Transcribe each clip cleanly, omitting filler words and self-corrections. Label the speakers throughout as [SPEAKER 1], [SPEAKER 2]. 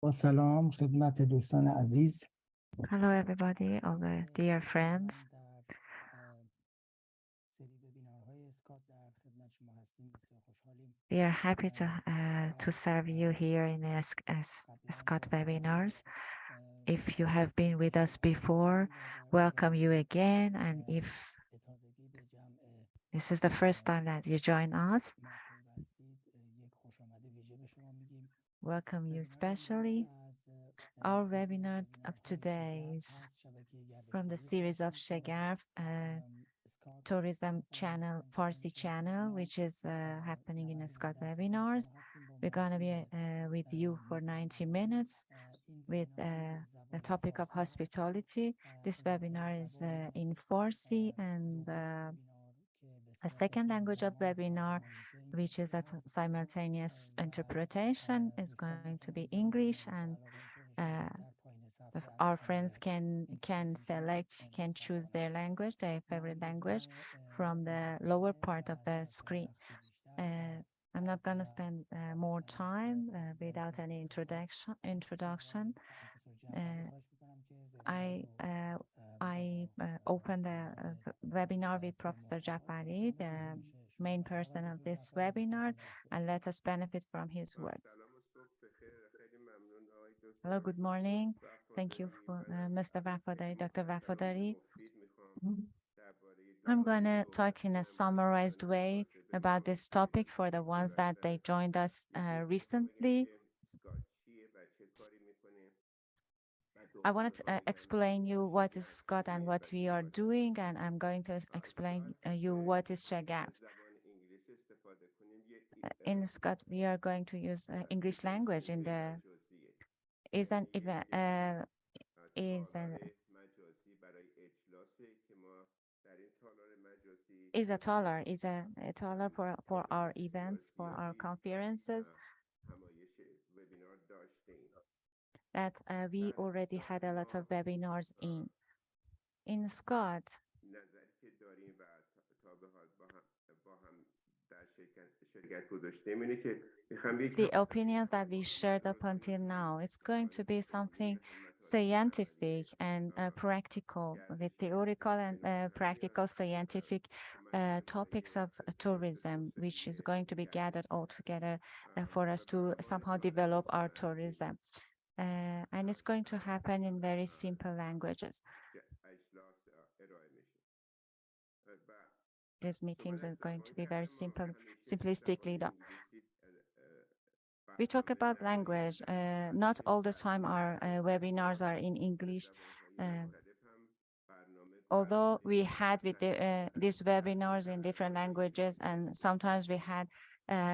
[SPEAKER 1] با سلام خدمت دوستان عزیز.
[SPEAKER 2] Hello, everybody, all the dear friends.
[SPEAKER 1] سری وبینارهای اسکات در خدمت شما هستیم. بسیار خوشحالیم.
[SPEAKER 2] We are happy to serve you here in the Scott webinars. If you have been with us before, welcome you again. And if this is the first time that you join us, welcome you especially. Our webinar of today is from the series of Shegarf tourism channel, Farsi channel, which is happening in Scott webinars. We're going to be with you for 90 minutes with the topic of hospitality. This webinar is in Farsi, and a second language of webinar, which is a simultaneous interpretation, is going to be English, and our friends can select, can choose their language, their favorite language, from the lower part of the screen. I'm not going to spend more time without any introduction. I opened the webinar with Professor Jafari, the main person of this webinar, and let us benefit from his words. Hello, good morning. Thank you for Mr. Vafadari, Dr. Vafadari. I'm going to talk in a summarized way about this topic for the ones that they joined us recently. I wanted to explain you what is Scott and what we are doing, and I'm going to explain you what is Shagaf. In Scott, we are going to use English language in the is a taller for our events, for our conferences, that we already had a lot of webinars in Scott. The opinions that we shared up until now, it's going to be something scientific and practical, with theoretical and practical scientific topics of tourism, which is going to be gathered all together for us to somehow develop our tourism. And it's going to happen in very simple languages. These meetings are going to be very simple, simplistically done. We talk about language. Not all the time our webinars are in English. Although we had with these webinars in different languages, and sometimes we had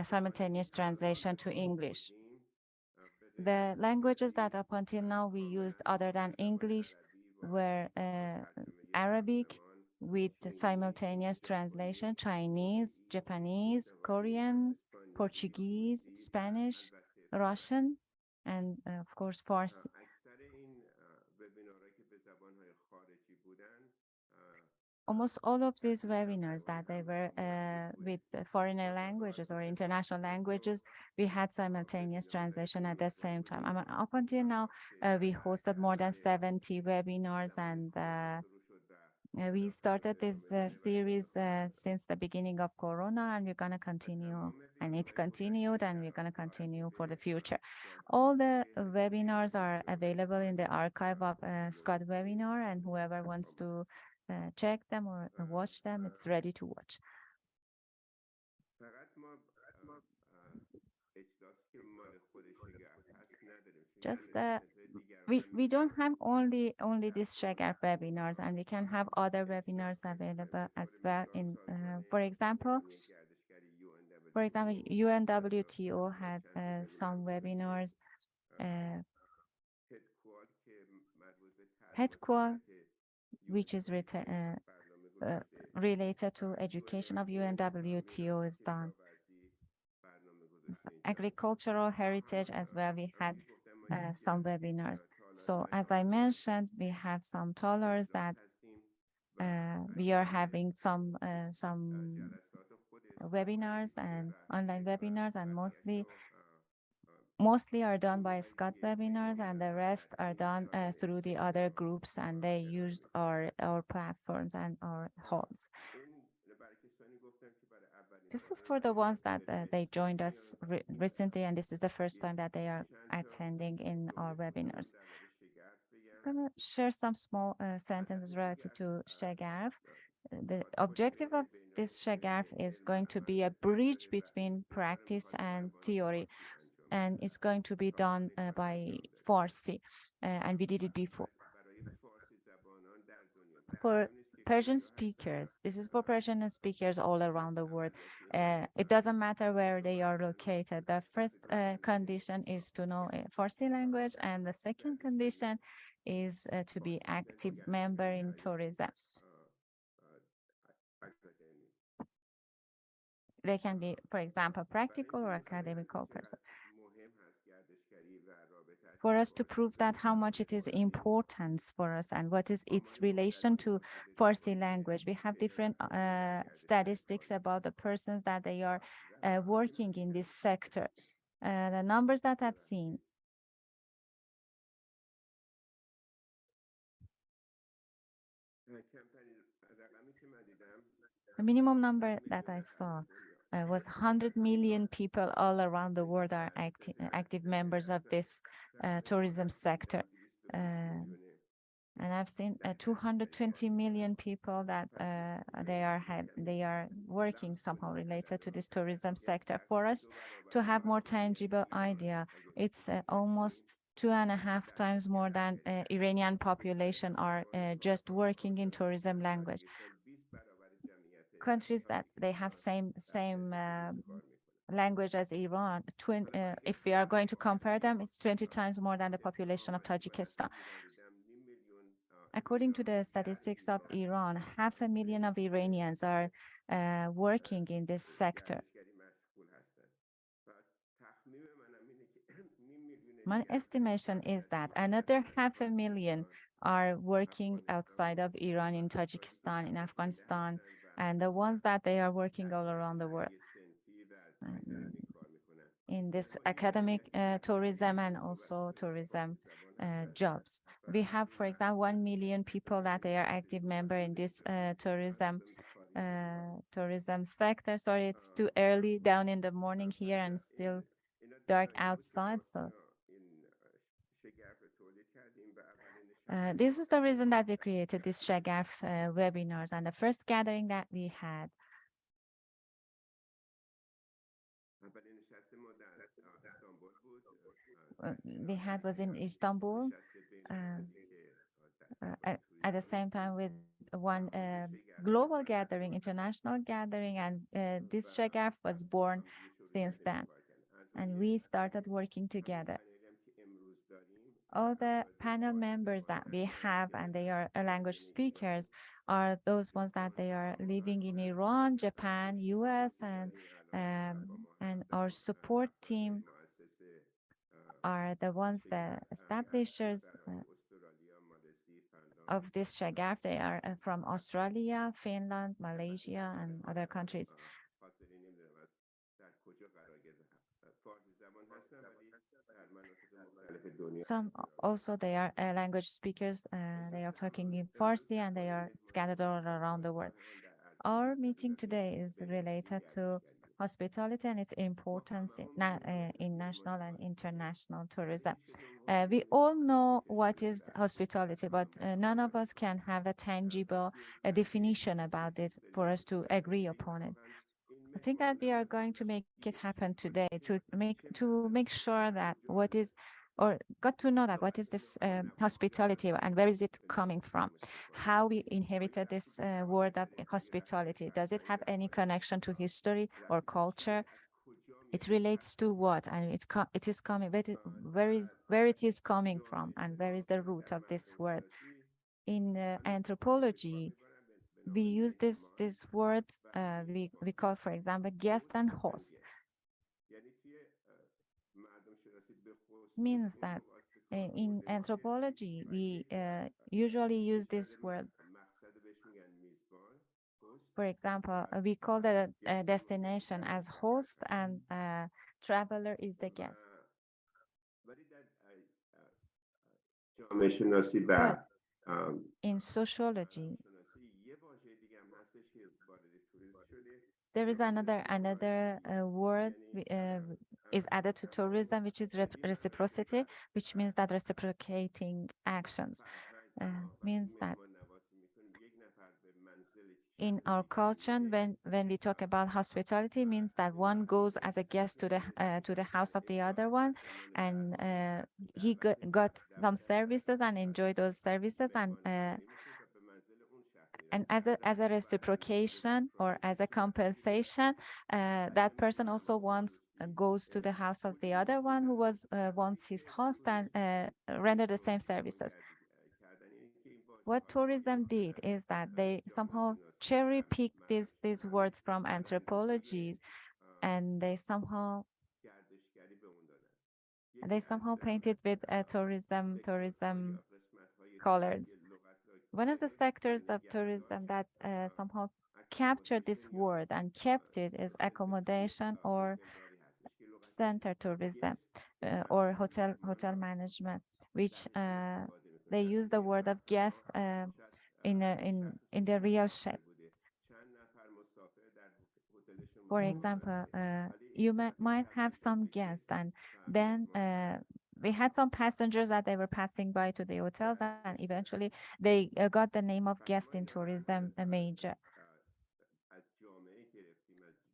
[SPEAKER 2] simultaneous translation to English. The languages that up until now we used other than English were Arabic with simultaneous translation, Chinese, Japanese, Korean, Portuguese, Spanish, Russian, and of course Farsi. Almost all of these webinars that they were with foreign languages or international languages, we had simultaneous translation at the same time. Up until now, we hosted more than 70 webinars, and we started this series since the beginning of Corona, and we're going to continue, and it continued, and we're going to continue for the future. All the webinars are available in the archive of Scott webinar, and whoever wants to check them or watch them, it's ready to watch. Just we don't have only these Shagaf webinars, and we can have other webinars available as well. In for example, UNWTO had some webinars. Headquarter, which is related to education of UNWTO, is done. Agricultural heritage as well, we had some webinars. So as I mentioned, we have some tollers that we are having some webinars and online webinars, and mostly mostly are done by Scott webinars, and the rest are done through the other groups, and they use our platforms and our halls. This is for the ones that they joined us recently, and this is the first time that they are attending in our webinars. I'm going to share some small sentences related to Shagaf. The objective of this Shagaf is going to be a bridge between practice and theory, and it's going to be done by Farsi, and we did it before. For Persian speakers, this is for Persian speakers all around the world. It doesn't matter where they are located. The first condition is to know Farsi language, and the second condition is to be active member in tourism. They can be, for example, practical or academical person. For us to prove that how much it is important for us and what is its relation to Farsi language, we have different statistics about the persons that they are working in this sector. The numbers that I've seen. The minimum number that I saw was 100 million people all around the world are active members of this tourism sector. And I've seen 220 million people that they are working somehow related to this tourism sector. For us to have more tangible idea, it's almost 2.5 times more than Iranian population are just working in tourism language. Countries that they have same language as Iran, if we are going to compare them, it's 20 times more than the population of Tajikistan. According to the statistics of Iran, 500,000 of Iranians are working in this sector. My estimation is that another 500,000 are working outside of Iran, in Tajikistan, in Afghanistan, and the ones that they are working all around the world in this academic tourism and also tourism jobs. We have, for example, 1 million people that they are active member in this tourism sector. Sorry, it's too early down in the morning here and still dark outside. So this is the reason that we created this Shagaf webinars. And the first gathering that we had was in Istanbul, at the same time with one global gathering, international gathering, and this Shagaf was born since then. And we started working together. All the panel members that we have, and they are language speakers, are those ones that they are living in Iran, Japan, US, and our support team are the ones, the establishers of this Shagaf. They are from Australia, Finland, Malaysia, and other countries. Some also they are language speakers. They are talking in Farsi, and they are scattered all around the world. Our meeting today is related to hospitality and its importance in national and international tourism. We all know what is hospitality, but none of us can have a tangible definition about it for us to agree upon it. I think that we are going to make it happen today to make sure that what is, or got to know that what is this hospitality and where is it coming from, how we inherited this word of hospitality. Does it have any connection to history or culture? It relates to what, and it is coming, where it is coming from, and where is the root of this word. In anthropology, we use this word, we call, for example, guest and host. Means that in anthropology, we usually use this word. For example, we call the destination as host, and traveler is the guest.
[SPEAKER 3] جامعه شناسی
[SPEAKER 2] But
[SPEAKER 3] و
[SPEAKER 2] in sociology,
[SPEAKER 3] شناسی یه واژه دیگه هم هستش که وارد توریسم شده
[SPEAKER 2] there
[SPEAKER 3] به
[SPEAKER 2] is
[SPEAKER 3] نام
[SPEAKER 2] another
[SPEAKER 3] رسیپروکیتی
[SPEAKER 2] word
[SPEAKER 3] یعنی
[SPEAKER 2] is added to tourism, which is reciprocity, which means that reciprocating actions
[SPEAKER 3] فرهنگ ما وقتی
[SPEAKER 2] means that
[SPEAKER 3] مهمان نوازی میکنیم یک نفر به منزل
[SPEAKER 2] in
[SPEAKER 3] شخص
[SPEAKER 2] our
[SPEAKER 3] دیگری
[SPEAKER 2] culture,
[SPEAKER 3] میره
[SPEAKER 2] when we talk about hospitality, means that one goes as a guest to the house of the other one, and he got some services and enjoyed those services, and as a reciprocation or as a compensation, that person also wants goes to the house of the other one who was once his host and render the same services. What tourism did is that they somehow cherry picked these words from anthropology, and they somehow painted with tourism colors. One of the sectors of tourism that somehow captured this word and kept it is accommodation or center tourism or hotel management, which they use the word of guest in the real shape. For example, you might have some guests, and then we had some passengers that they were passing by to the hotels, and eventually they got the name of guest in tourism major.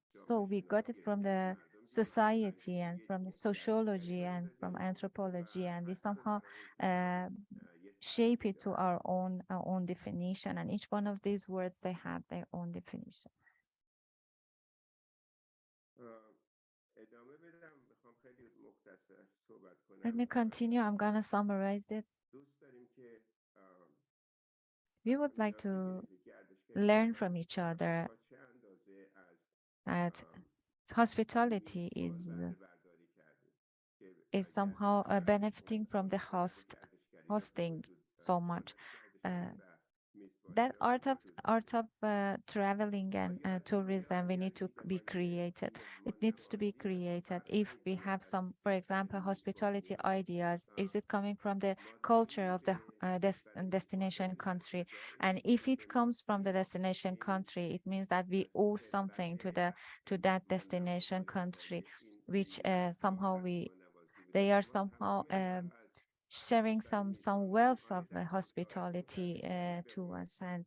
[SPEAKER 2] So we got it from the society and from the sociology and from anthropology, and we somehow shape it to our own definition. And each one of these words, they have their own definition. Let me continue. I'm gonna summarize it. We would like to learn from each other that hospitality is somehow benefiting from the hosting so much. That art of traveling and tourism, we need to be created. It needs to be created. If we have some, for example, hospitality ideas, is it coming from the culture of the destination country? And if it comes from the destination country, it means that we owe something to that destination country, which somehow they are somehow sharing some wealth of hospitality to us. And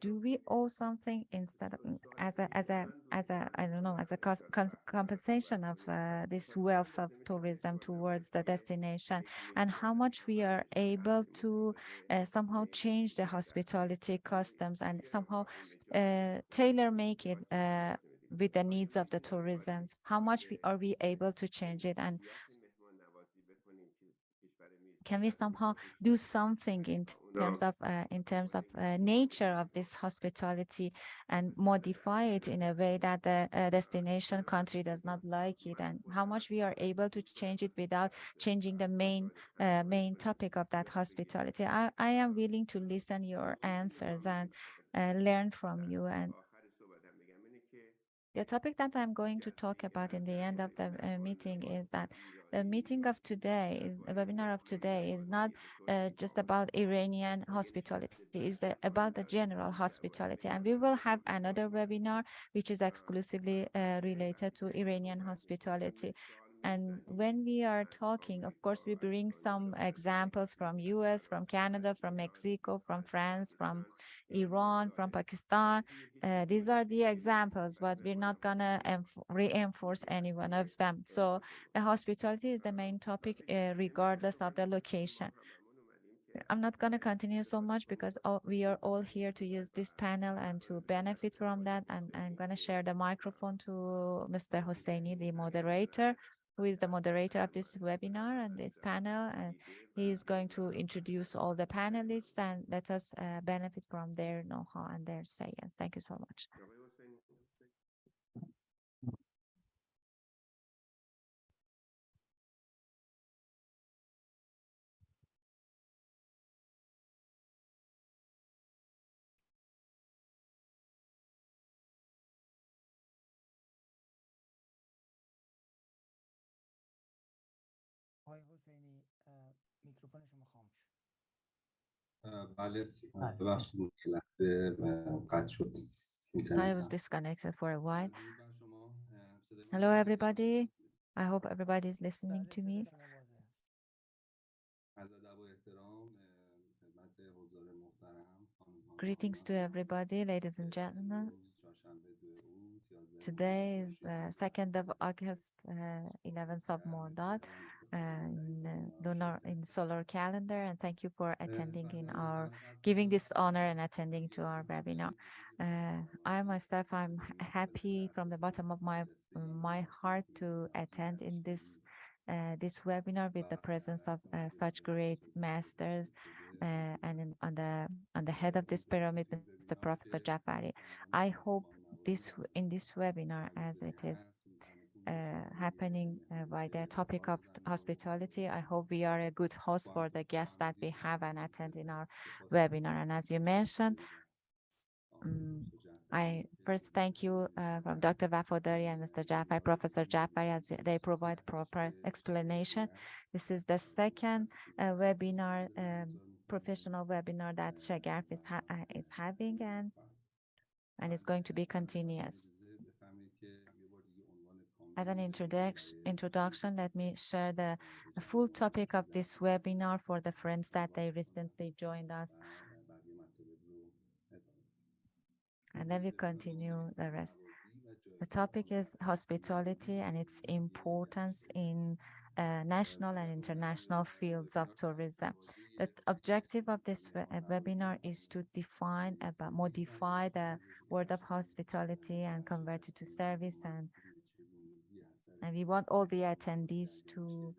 [SPEAKER 2] do we owe something instead of as a I don't know, as a compensation of this wealth of tourism towards the destination, and how much we are able to somehow change the hospitality customs and somehow tailor make it with the needs of the tourism? How much are we able to change it, and can we somehow do something in terms of nature of this hospitality and modify it in a way that the destination country does not like it, and how much we are able to change it without changing the main topic of that hospitality? I am willing to listen your answers and learn from you. And the topic that I'm going to talk about in the end of the meeting is that the meeting of today, the webinar of today, is not just about Iranian hospitality. It's about the general hospitality. And we will have another webinar which is exclusively related to Iranian hospitality. And when we are talking, of course, we bring some examples from US, from Canada, from Mexico, from France, from Iran, from Pakistan. These are the examples, but we're not gonna reinforce any one of them. So the hospitality is the main topic, regardless of the location. I'm not going to continue so much because we are all here to use this panel and to benefit from that. And I'm going to share the microphone to Mr. Hosseini, the moderator, who is the moderator of this webinar and this panel. And he is going to introduce all the panelists and let us benefit from their know-how and their science. Thank you so much.
[SPEAKER 1] آقای حسینی میکروفون شما خاموش.
[SPEAKER 4] بله ببخشید که لحظه قطع شد.
[SPEAKER 2] Sorry, I was disconnected for a while. Hello, everybody. I hope everybody is listening to me.
[SPEAKER 1] صدای شما واضح است.
[SPEAKER 4] عرض ادب و احترام خدمت حضار محترم خانم‌ها و
[SPEAKER 2] Greetings to
[SPEAKER 4] آقایان.
[SPEAKER 2] everybody, ladies and gentlemen.
[SPEAKER 4] امروز چهارشنبه 2 اوت 11
[SPEAKER 2] Today is
[SPEAKER 4] مرداد
[SPEAKER 2] 2nd of August, 11th of Mordad, in solar calendar, and thank you for attending in our, giving this honor and attending to our webinar. I myself, I'm happy from the bottom of my heart to attend in this webinar with the presence of such great masters, and on the head of this pyramid, Mr. Professor Jafari. I hope in this webinar, as it is happening by the topic of hospitality, I hope we are a good host for the guests that we have and attend in our webinar. And as you mentioned, I first thank you from Dr. Vafodari and Mr. Jafari, Professor Jafari, as they provide proper explanation. This is the second webinar, professional webinar that Shagarf is having, and it's going to be continuous. As an introduction, let me share the full topic of this webinar for the friends that they recently joined us. And then we continue the rest. The topic is hospitality and its importance in national and international fields of tourism. The objective of this webinar is to modify the word of hospitality and convert it to service, and we want all the attendees to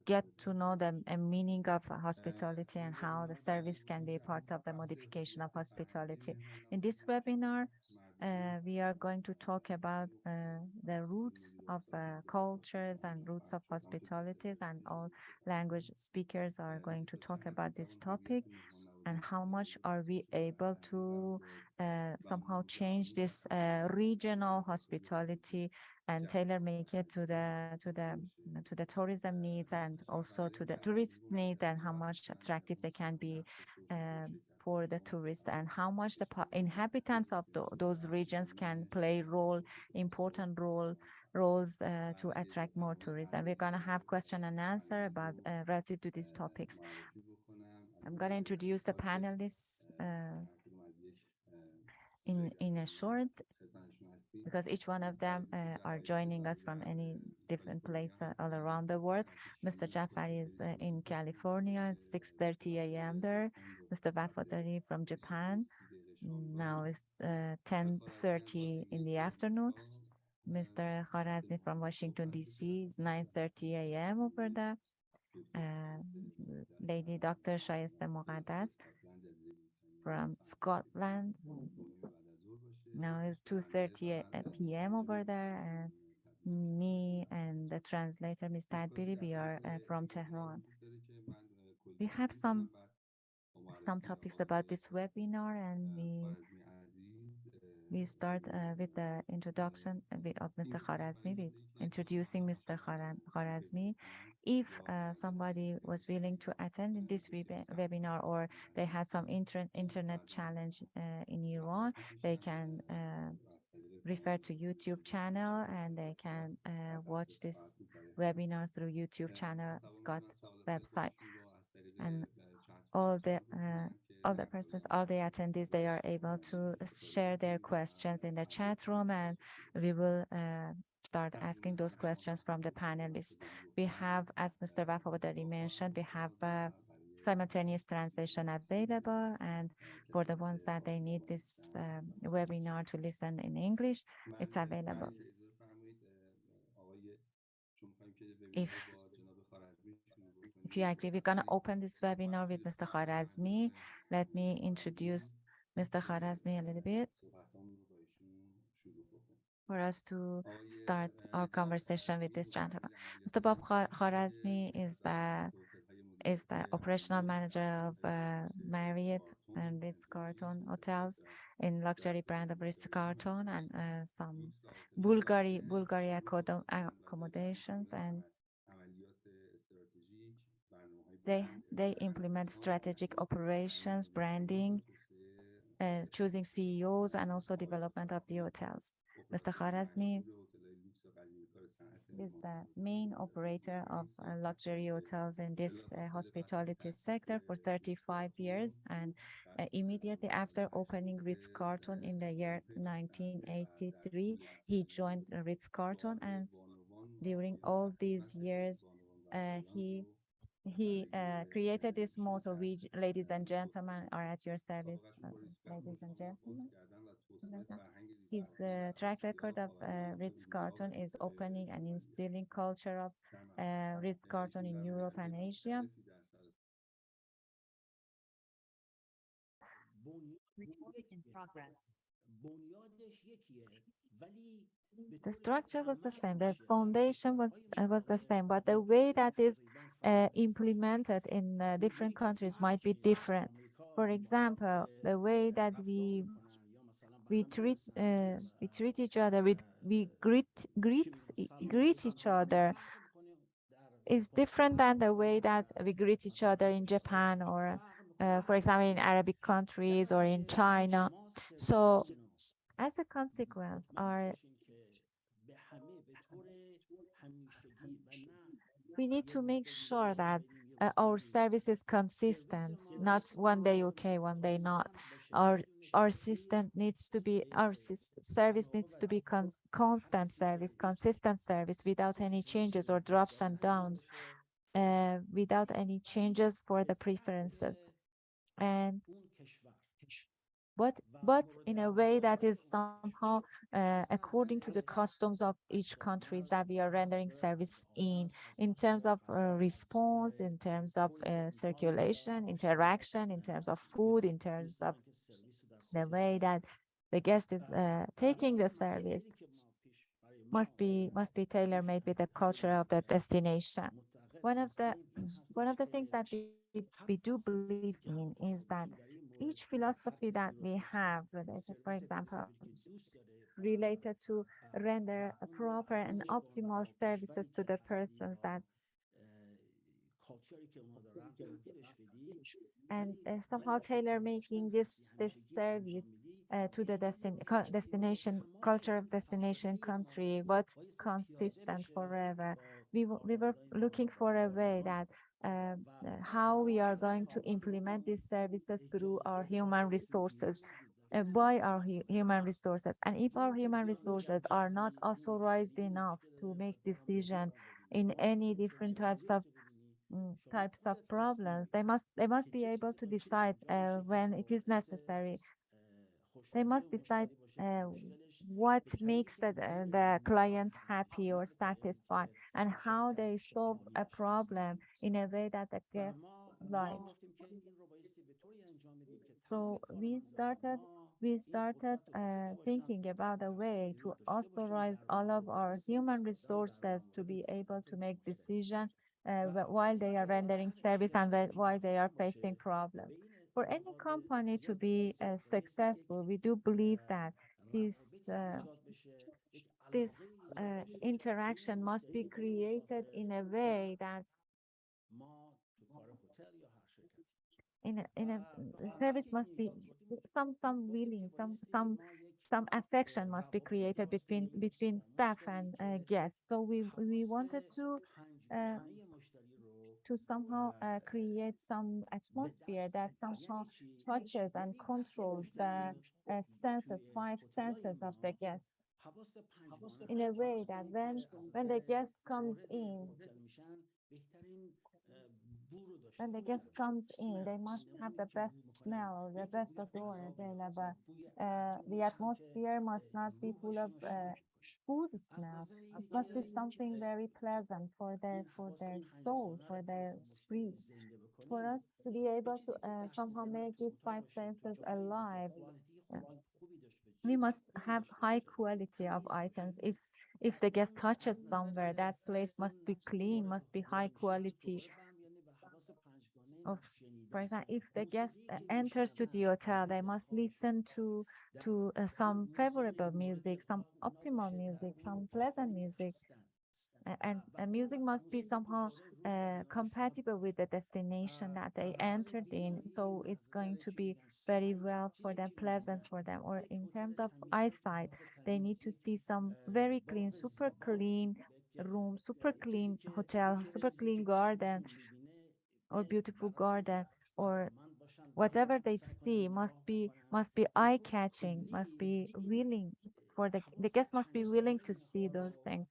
[SPEAKER 2] get to know the meaning of hospitality and how the service can be part of the modification of hospitality. In this webinar, we are going to talk about the roots of cultures and roots of hospitalities, and all language speakers are going to talk about this topic and how much are we able to somehow change this regional hospitality and tailor make it to the tourism needs and also to the tourist need, and how much attractive they can be for the tourists, and how much the inhabitants of those regions can play important roles to attract more tourists. And we're going to have question and answer about relative to these topics. I'm going to introduce the panelists in a short, because each one of them are joining us from any different place all around the world. Mr. Jafari is in California, it's 6:30 a.m. there. Mr. Vafodari from Japan, now it's 10:30 in the afternoon. Mr. Kharazmi from Washington, D.C., it's 9:30 a.m. over there. Lady Dr. Shayeste Muqaddas from Scotland, now it's 2:30 p.m. over there, and me and the translator, Ms. Tadbiri, we are from Tehran. We have some topics about this webinar, and we start with the introduction of Mr. Kharazmi, with introducing Mr. Kharazmi. If somebody was willing to attend in this webinar, or they had some internet challenge in Iran, they can refer to YouTube channel, and they can watch this webinar through YouTube channel, Scott website. And all the attendees, they are able to share their questions in the chat room, and we will start asking those questions from the panelists. We have, as Mr. Vafodari mentioned, we have simultaneous translation available, and for the ones that they need this webinar to listen in English, it's available. If you agree, we're going to open this webinar with Mr. Kharazmi. Let me introduce Mr. Kharazmi a little bit for us to start our conversation with this gentleman. Mr. Bob Kharazmi is the operational manager of Marriott and Ritz-Carlton hotels in luxury brand of Ritz-Carlton, and some Bulgari accommodations, and They implement strategic operations, branding, choosing CEOs, and also development of the hotels. Mr. Kharazmi is the main operator of luxury hotels in this hospitality sector for 35 years. And immediately after opening Ritz-Carlton in the year 1983, he joined Ritz-Carlton. And during all these years, he created this motto: "We, ladies and gentlemen, are at your service." Ladies and gentlemen. His track record of Ritz-Carlton is opening and instilling culture of Ritz-Carlton in Europe and Asia.
[SPEAKER 5] In progress.
[SPEAKER 2] The structure was the same, the foundation was the same, but the way that is implemented in different countries might be different. For example, the way that we treat each other, we greet each other is different than the way that we greet each other in Japan or, for example, in Arabic countries or in China. So, as a consequence, we need to make sure that our service is consistent, not one day okay, one day not. Our system needs to be, service needs to be constant service, consistent service without any changes or drops and downs, without any changes for the preferences. And but in a way that is somehow according to the customs of each country that we are rendering service in terms of response, in terms of circulation, interaction, in terms of food, in terms of the way that the guest is taking the service must be tailor-made with the culture of the destination. One of the things that we do believe in is that each philosophy that we have, for example, related to render a proper and optimal services to the persons that and somehow tailor making this service to the destination culture of destination country, but consistent forever. We were looking for a way that how we are going to implement these services through our human resources, by our human resources. And if our human resources are not authorized enough to make decision in any different types of problems, they must be able to decide when it is necessary. They must decide what makes the client happy or satisfied, and how they solve a problem in a way that the guests like. So we started thinking about a way to authorize all of our human resources to be able to make decisions while they are rendering service and while they are facing problems. For any company to be successful, we do believe that this interaction must be created in a way that the service must be some willing, some affection must be created between staff and guests. So we wanted to somehow create some atmosphere that somehow touches and controls the five senses of the guest, in a way that when the guest comes in, they must have the best smell, the best odor available. The atmosphere must not be full of food smell. It must be something very pleasant for their soul, for their spirit. For us to be able to somehow make these five senses alive, we must have high quality of items. If the guest touches somewhere, that place must be clean, must be high quality. For example, if the guest enters to the hotel, they must listen to some favorable music, some optimal music, some pleasant music. And music must be somehow compatible with the destination that they entered in. So it's going to be very well for them, pleasant for them. Or in terms of eyesight, they need to see some very clean, super clean room, super clean hotel, super clean garden or beautiful garden, or whatever they see must be eye-catching, must be willing for the guest must be willing to see those things,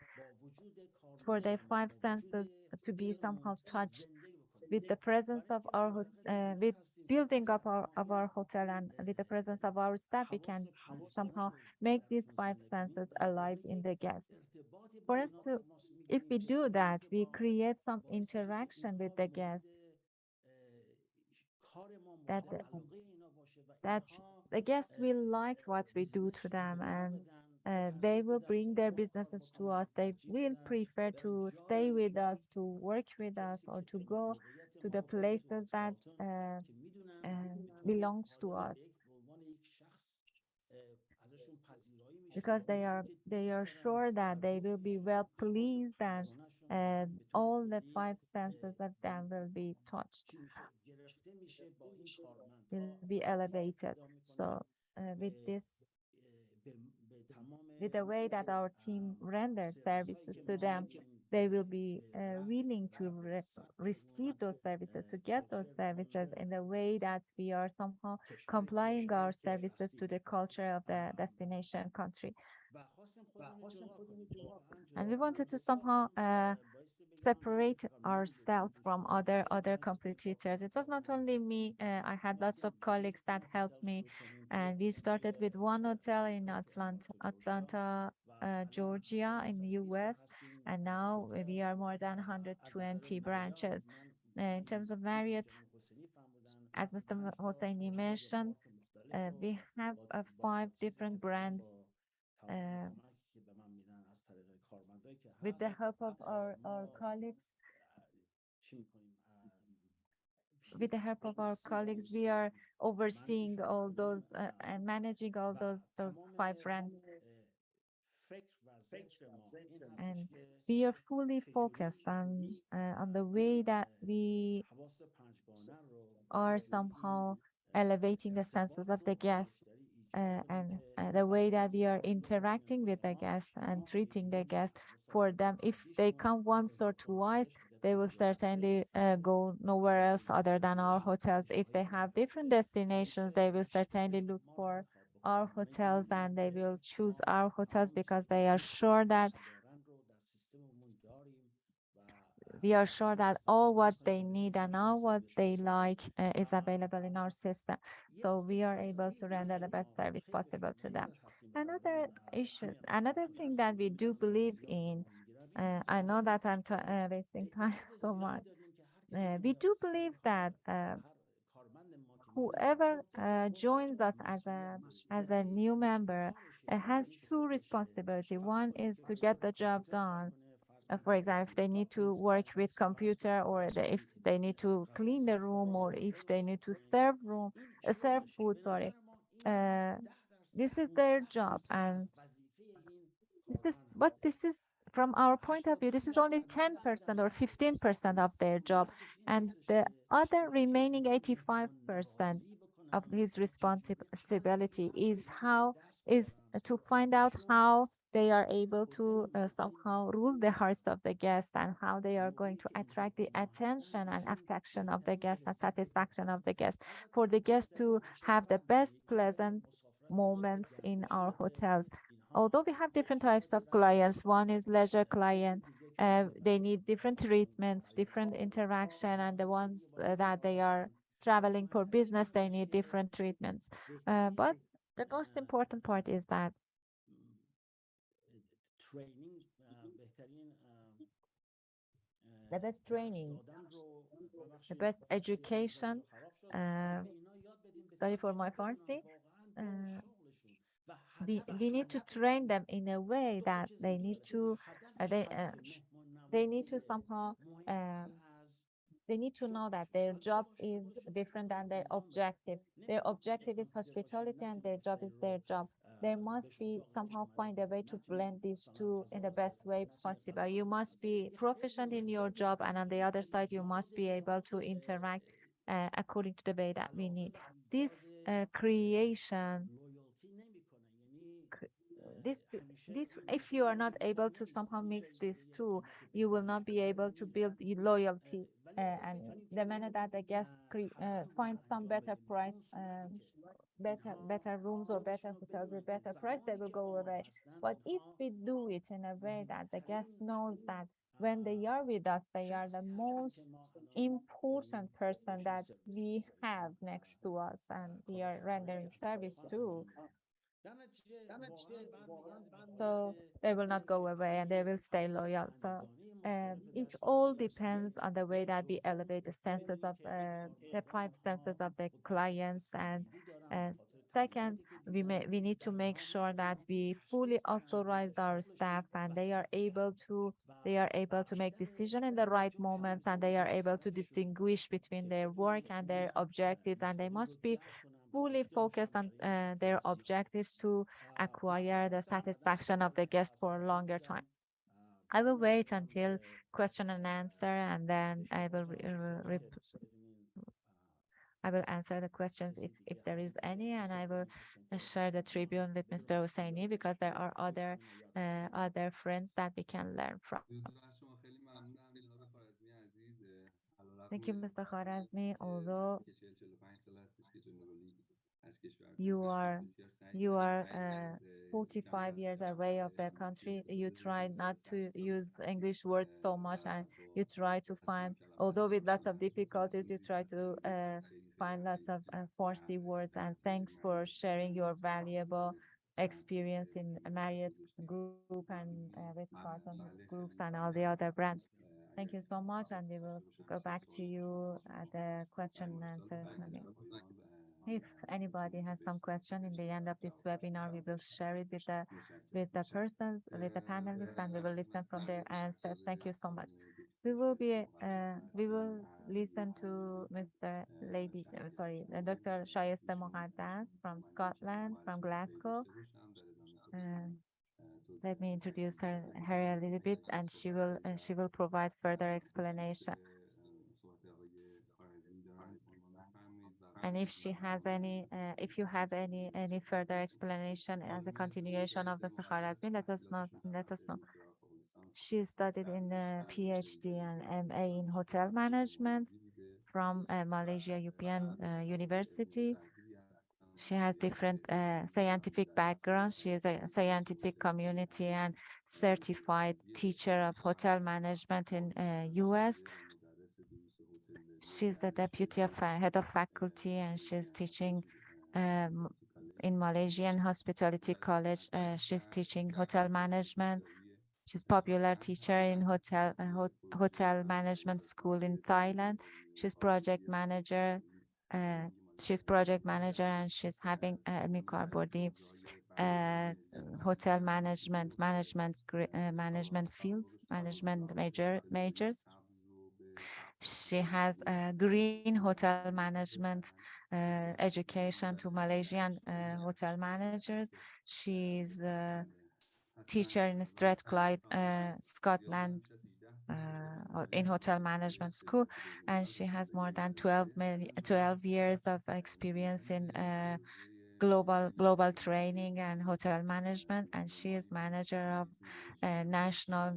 [SPEAKER 2] for their five senses to be somehow touched with the presence of with building up of our hotel, and with the presence of our staff. We can somehow make these five senses alive in the guest. For us to, if we do that, we create some interaction with the guest, that that the guests will like what we do to them, and they will bring their businesses to us. They will prefer to stay with us, to work with us, or to go to the places that belongs to us, because they are sure that they will be well pleased, and all the five senses of them will be touched, will be elevated. So with this, with the way that our team renders services to them, they will be willing to receive those services, to get those services in the way that we are somehow complying our services to the culture of the destination country. And we wanted to somehow separate ourselves from other competitors. It was not only me. I had lots of colleagues that helped me, and we started with one hotel in Atlanta, Georgia, in the U.S., and now we are more than 120 branches. In terms of Marriott, as Mr. Hosseini mentioned, we have 5 different brands. With the help of our colleagues, we are overseeing all those and managing all those 5 brands. And we are fully focused on the way that we are somehow elevating the senses of the guest, and the way that we are interacting with the guest and treating the guest. For them, if they come once or twice, they will certainly go nowhere else other than our hotels. If they have different destinations, they will certainly look for our hotels, and they will choose our hotels because they are sure that we are sure that all what they need and all what they like is available in our system. So we are able to render the best service possible to them. Another thing that we do believe in, I know that I'm wasting time so much. We do believe that whoever joins us as a new member has 2 responsibilities. One is to get the job done. For example, if they need to work with computer, or if they need to clean the room, or if they need to serve food, sorry. This is their job, and this is from our point of view, this is only 10% or 15% of their job, and the other remaining 85% of his responsibility is to find out how they are able to somehow rule the hearts of the guests, and how they are going to attract the attention and affection of the guests and satisfaction of the guests, for the guests to have the best pleasant moments in our hotels. Although we have different types of clients, one is leisure client. They need different treatments, different interaction, and the ones that they are traveling for business, they need different treatments. But the most important part is that the best training, the best education. Sorry for my Farsi. We need to train them in a way that they need to somehow they need to know that their job is different than their objective. Their objective is hospitality, and their job is their job. there must be somehow find a way to blend these two in the best way possible. You must be proficient in your job, and on the other side, you must be able to interact according to the way that we need. This creation, if you are not able to somehow mix these two, you will not be able to build loyalty. And the minute that the guest find some better price, better rooms or better hotels with better price, they will go away. But if we do it in a way that the guest knows that when they are with us, they are the most important person that we have next to us, and we are rendering service to, so they will not go away and they will stay loyal. So it all depends on the way that we elevate the senses of the five senses of the clients. And second, we need to make sure that we fully authorize our staff, and they are able to make decision in the right moments, and they are able to distinguish between their work and their objectives, and they must be fully focus on their objectives to acquire the satisfaction of the guest for a longer time. I will wait until question and answer, and then I will answer the questions if there is any, and I will share the tribune with Mr. Hosseini, because there are other friends that we can learn from. Thank you, Mr. Kharazmi. Although you are 45 years away of the country, you try not to use English words so much, and you try to find, although with lots of difficulties, you try to find lots of Farsi words. And thanks for sharing your valuable experience in Marriott Group and with Carlton Groups and all the other brands. Thank you so much, and we will go back to you at the question and answer. If anybody has some question in the end of this webinar, we will share it with the persons, with the panelists, and we will listen from their answers. Thank you so much. We will listen to Dr. Shayeste Moghaddas from Scotland, from Glasgow. Let me introduce her a little bit, and she will provide further explanation. And if she has any, if you have any further explanation as a continuation of Mr. Kharazmi, let us know. She studied in the PhD and MA in hotel management from Malaysia European University. She has different scientific backgrounds. She is a scientific community and certified teacher of hotel management in US. She's the deputy of head of faculty, and she's teaching in Malaysian Hospitality College. She's teaching hotel management. She's popular teacher in hotel management school in Thailand. She's project manager. And she's having hotel management fields, majors. She has green hotel management education to Malaysian hotel managers. She's a teacher in Strathclyde, Scotland, in hotel management school, and she has more than 12 years of experience in global training and hotel management, and she is manager of national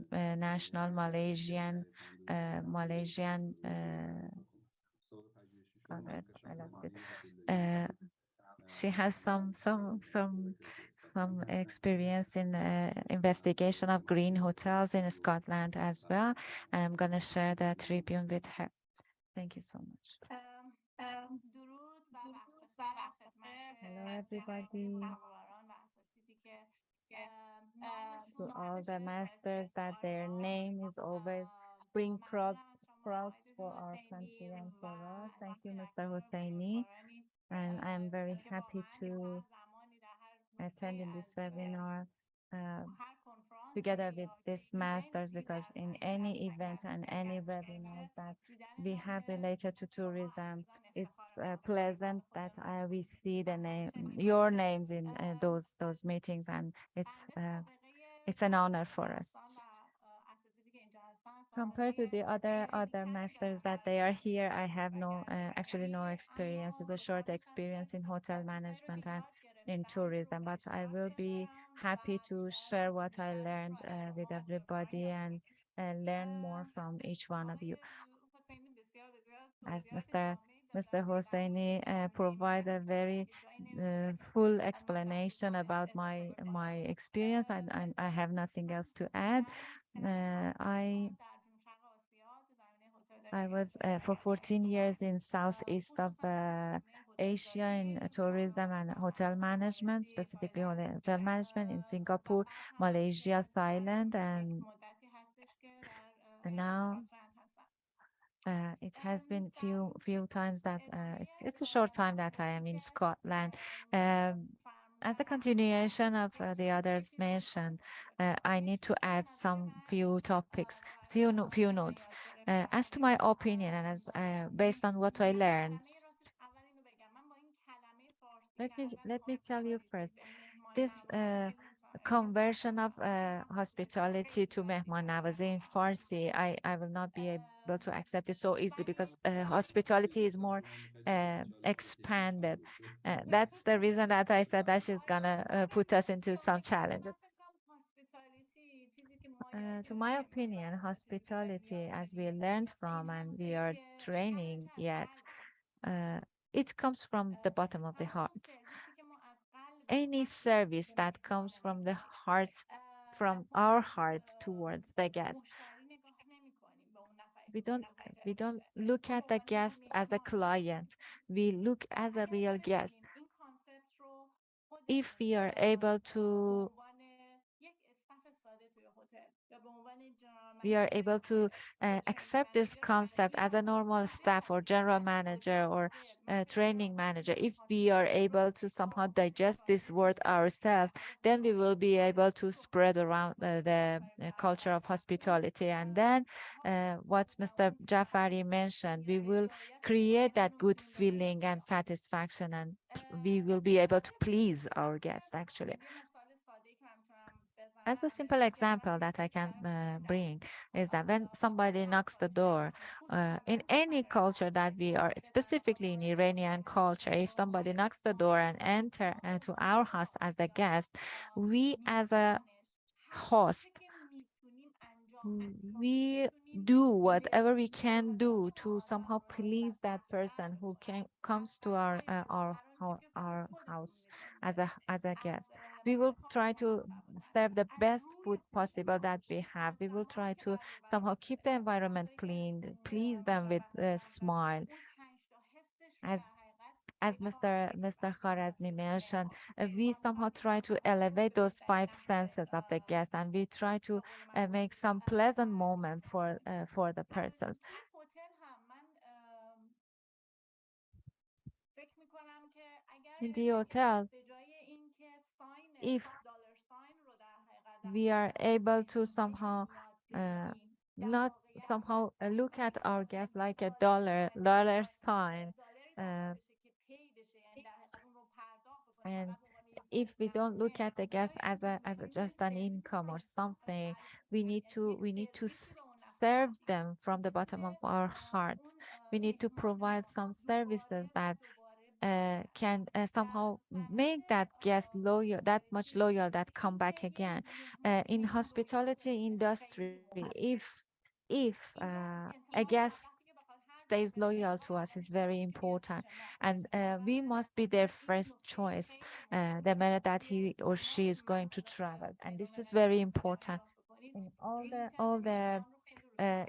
[SPEAKER 2] Malaysian she has some experience in investigation of green hotels in Scotland as well, and I'm going to share the tribune with her. Thank you so much. Hello everybody. To all the masters that their name is always bring proud for our country and for us. Thank you, Mr. Hosseini. And I'm very happy to attend in this webinar together with these masters, because in any event and any webinars that we have related to tourism, it's pleasant that we see the name, your names in those meetings, and it's an honor for us. Compared to the other masters that they are here, I have no actually no experience. It's a short experience in hotel management and in tourism, but I will be happy to share what I learned with everybody and learn more from each one of you. As Mr. Hosseini provide a very full explanation about my experience, and I have nothing else to add. I was for 14 years in southeast of Asia in tourism and hotel management, specifically hotel management in Singapore, Malaysia, Thailand, and now it has been few times that it's a short time that I am in Scotland. As a continuation of the others mentioned, I need to add some few topics, few notes. As to my opinion and as based on what I learned, let me tell you first. This conversion of hospitality to mehman nawazi in Farsi, I will not be able to accept it so easily, because hospitality is more expanded. That's the reason that I said that she's gonna put us into some challenges. To my opinion, hospitality, as we learned from and we are training yet, it comes from the bottom of the heart. Any service that comes from the heart, from our heart towards the guest. We don't look at the guest as a client. We look as a real guest. If we are able to accept this concept as a normal staff or general manager or training manager, if we are able to somehow digest this word ourselves, then we will be able to spread around the culture of hospitality. And then what Mr. Jafari mentioned, we will create that good feeling and satisfaction, and we will be able to please our guests, actually. As a simple example that I can bring is that when somebody knocks the door, in any culture that we are, specifically in Iranian culture, if somebody knocks the door and enter to our house as a guest, we as a host, we do whatever we can do to somehow please that person who comes to our house as a guest. We will try to serve the best food possible that we have. We will try to somehow keep the environment clean, please them with a smile. As Mr. Kharazmi mentioned, we somehow try to elevate those 5 senses of the guest, and we try to make some pleasant moment for the persons. In the hotel, if we are able to somehow not somehow look at our guests like a dollar sign, and if we don't look at the guest as a just an income or something, we need to serve them from the bottom of our hearts. We need to provide some services that can somehow make that guest loyal, that much loyal, that come back again. In hospitality industry, if a guest stays loyal to us is very important, and we must be their first choice the minute that he or she is going to travel, and this is very important. In all the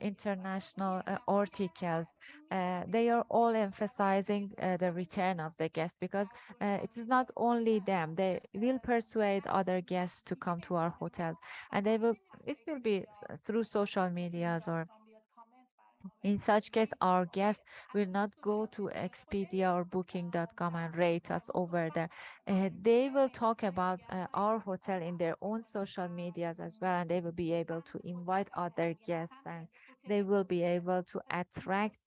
[SPEAKER 2] international articles, they are all emphasizing the return of the guest, because it is not only them, they will persuade other guests to come to our hotels, and it will be through social medias or In such case, our guests will not go to Expedia or Booking.com and rate us over there. They will talk about our hotel in their own social medias as well, and they will be able to invite other guests, and they will be able to attract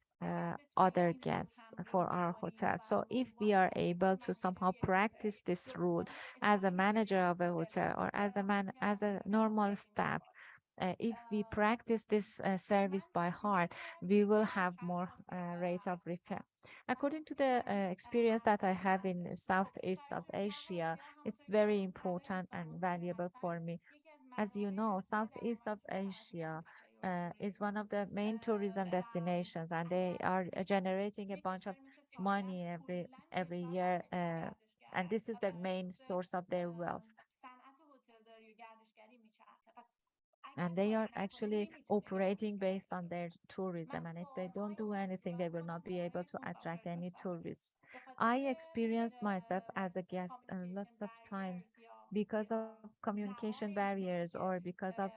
[SPEAKER 2] other guests for our hotel. So if we are able to somehow practice this rule as a manager of a hotel or as a normal staff, if we practice this service by heart, we will have more rate of return. According to the experience that I have in Southeast of Asia, it's very important and valuable for me. As you know, Southeast of Asia is one of the main tourism destinations, and they are generating a bunch of money every year, and this is the main source of their wealth. And they are actually operating based on their tourism, and if they don't do anything, they will not be able to attract any tourists. I experienced myself as a guest lots of times because of communication barriers or because of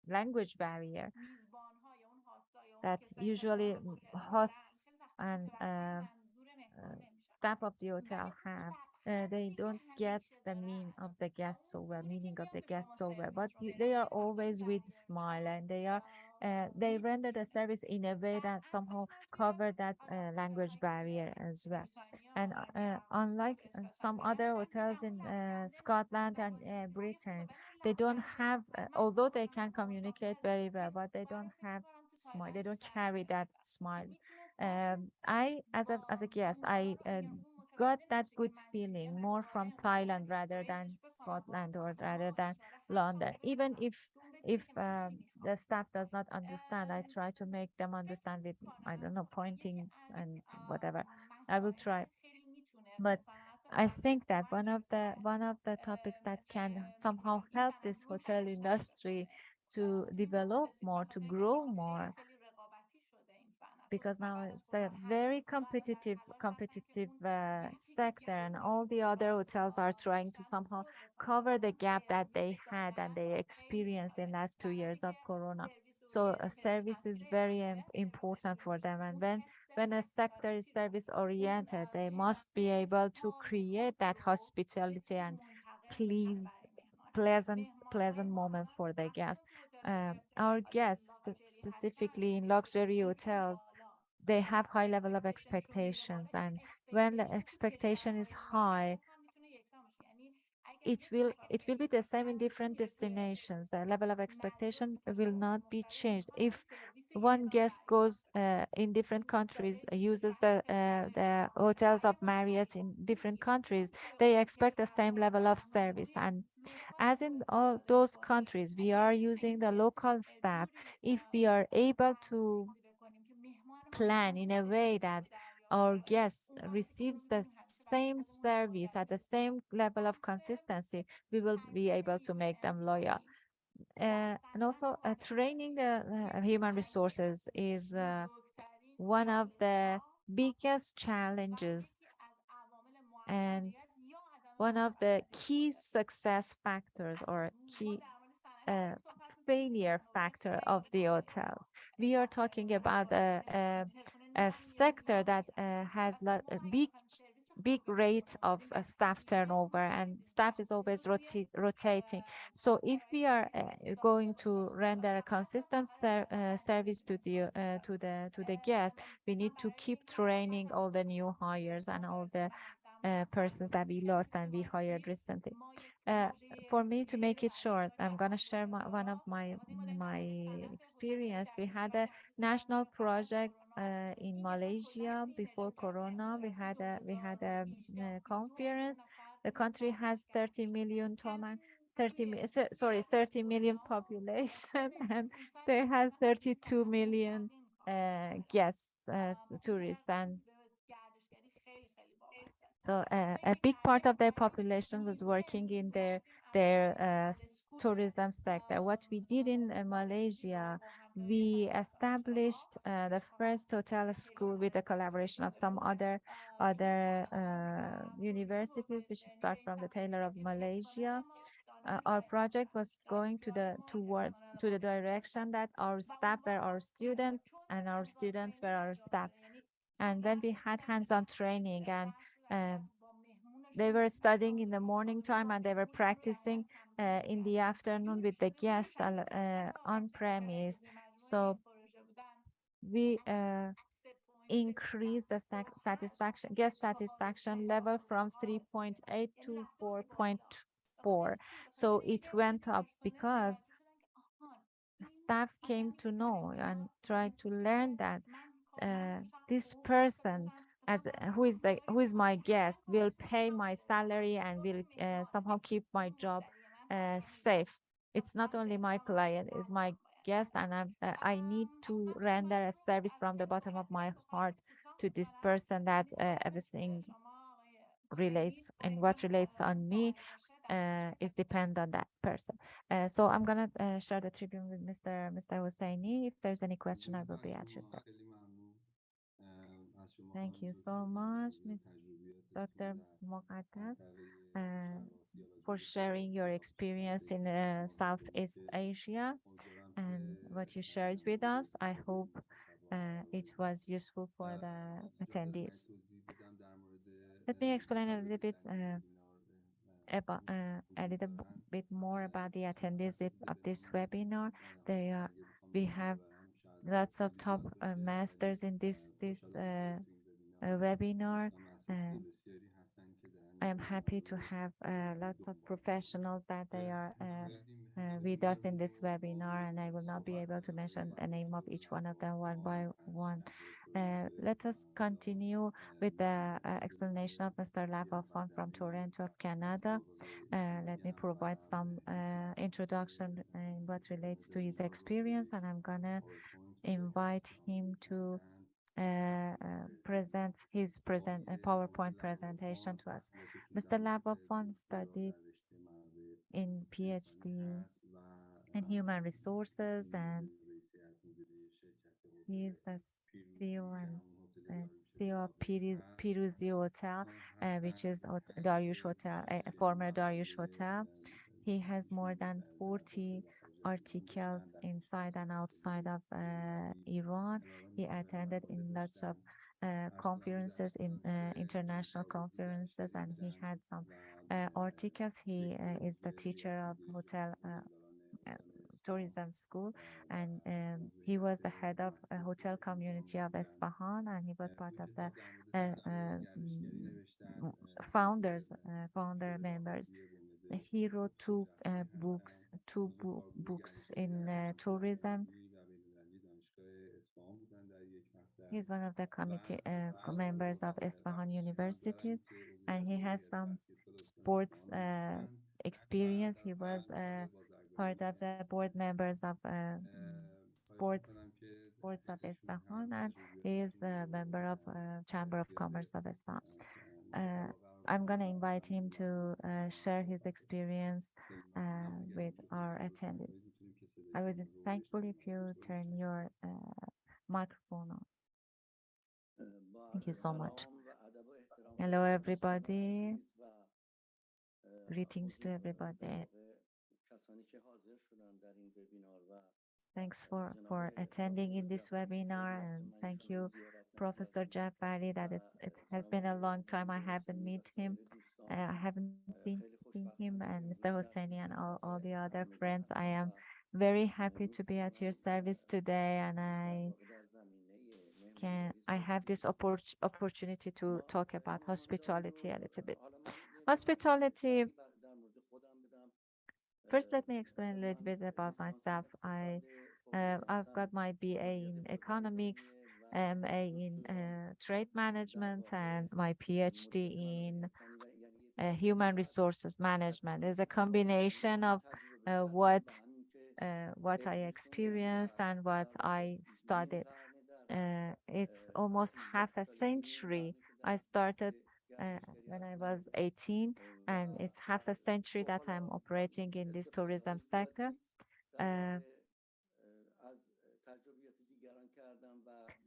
[SPEAKER 2] language barrier that usually hosts and staff of the hotel have. They don't get the meaning of the guest so well, but they are always with smile, and they render the service in a way that somehow cover that language barrier as well. And unlike some other hotels in Scotland and Britain, they don't have, although they can communicate very well, but they don't have smile. They don't carry that smile. I, as a guest, I got that good feeling more from Thailand rather than Scotland or rather than London. Even if the staff does not understand, I try to make them understand with, I don't know, pointings and whatever. I will try. But I think that one of the topics that can somehow help this hotel industry to develop more, to grow more, because now it's a very competitive sector, and all the other hotels are trying to somehow cover the gap that they had and they experienced in last 2 years of corona. So service is very important for them, and when a sector is service oriented, they must be able to create that hospitality and please pleasant moment for the guests. Our guests, specifically in luxury hotels, they have high level of expectations, and when the expectation is high, it will be the same in different destinations. The level of expectation will not be changed. If one guest goes in different countries, uses the hotels of Marriott in different countries, they expect the same level of service. And as in all those countries, we are using the local staff. If we are able to plan in a way that our guests receives the same service at the same level of consistency, we will be able to make them loyal. And also training the human resources is one of the biggest challenges and one of the key success factors or key uh, failure factor of the hotels. We are talking about a sector that has a big rate of staff turnover, and staff is always rotating. So if we are going to render a consistent service to the guest, we need to keep training all the new hires and all the persons that we lost and we hired recently. For me, to make it short, I'm going to share one of my experience. We had a national project in Malaysia before Corona. We had a conference. The country has 30 million Toman, 30 million population, and they have 32 million guests, tourists, and so a big part of their population was working in their tourism sector. What we did in Malaysia, we established the first hotel school with the collaboration of some other universities, which start from the Taylor of Malaysia. our project was going to the direction that our staff were our students and our students were our staff. And when we had hands-on training and they were studying in the morning time and they were practicing in the afternoon with the guests on premise. So we increased the guest satisfaction level from 3.8 to 4.4. So it went up because staff came to know and tried to learn that this person who is my guest will pay my salary and will somehow keep my job safe. It's not only my client, it's my guest, and I need to render a service from the bottom of my heart to this person that everything relates and what relates on me is depend on that person. So I'm gonna share the tribune with Mr. Hosseini. If there's any question, I will be at your service. Thank you so much, Ms. Dr. Muqaddas, for sharing your experience in Southeast Asia and what you shared with us. I hope it was useful for the attendees. Let me explain a little bit about more about the attendees of this webinar. We have lots of top masters in this webinar. I am happy to have lots of professionals that they are with us in this webinar, and I will not be able to mention the name of each one of them one by one. Let us continue with the explanation of Mr. Lavafan from Toronto, Canada. Let me provide some introduction in what relates to his experience, and I'm gonna invite him to present his PowerPoint presentation to us. Mr. Lavafan studied in PhD in human resources, and he is the CEO and CEO of Piruzi Hotel, which is Dariush Hotel, a former Dariush Hotel. He has more than 40 articles inside and outside of Iran. He attended in lots of conferences, in international conferences, and he had some articles. He is the teacher of hotel tourism school, and he was the head of a hotel community of Esfahan, and he was part of the founder members. He wrote two books in tourism. He's one of the committee members of Esfahan University, and he has some sports experience. He was part of the board members of sports of Esfahan, and he is a member of Chamber of Commerce of Esfahan. I'm going to invite him to share his experience with our attendees. I would be thankful if you turn your microphone on. Thank you so much. Hello, everybody. Greetings to everybody. Thanks for attending in this webinar, and thank you, Professor Jafari, that it has been a long time I haven't met him. I haven't seen him, and Mr. Hosseini and all the other friends. I am very happy to be at your service today, and I have this opportunity to talk about hospitality a little bit. Hospitality. First, let me explain a little bit about myself. I've got my BA in economics, MA in trade management, and my PhD in human resources management. There's a combination of what I experienced and what I studied. It's almost half a century. I started when I was 18, and it's half a century that I'm operating in this tourism sector.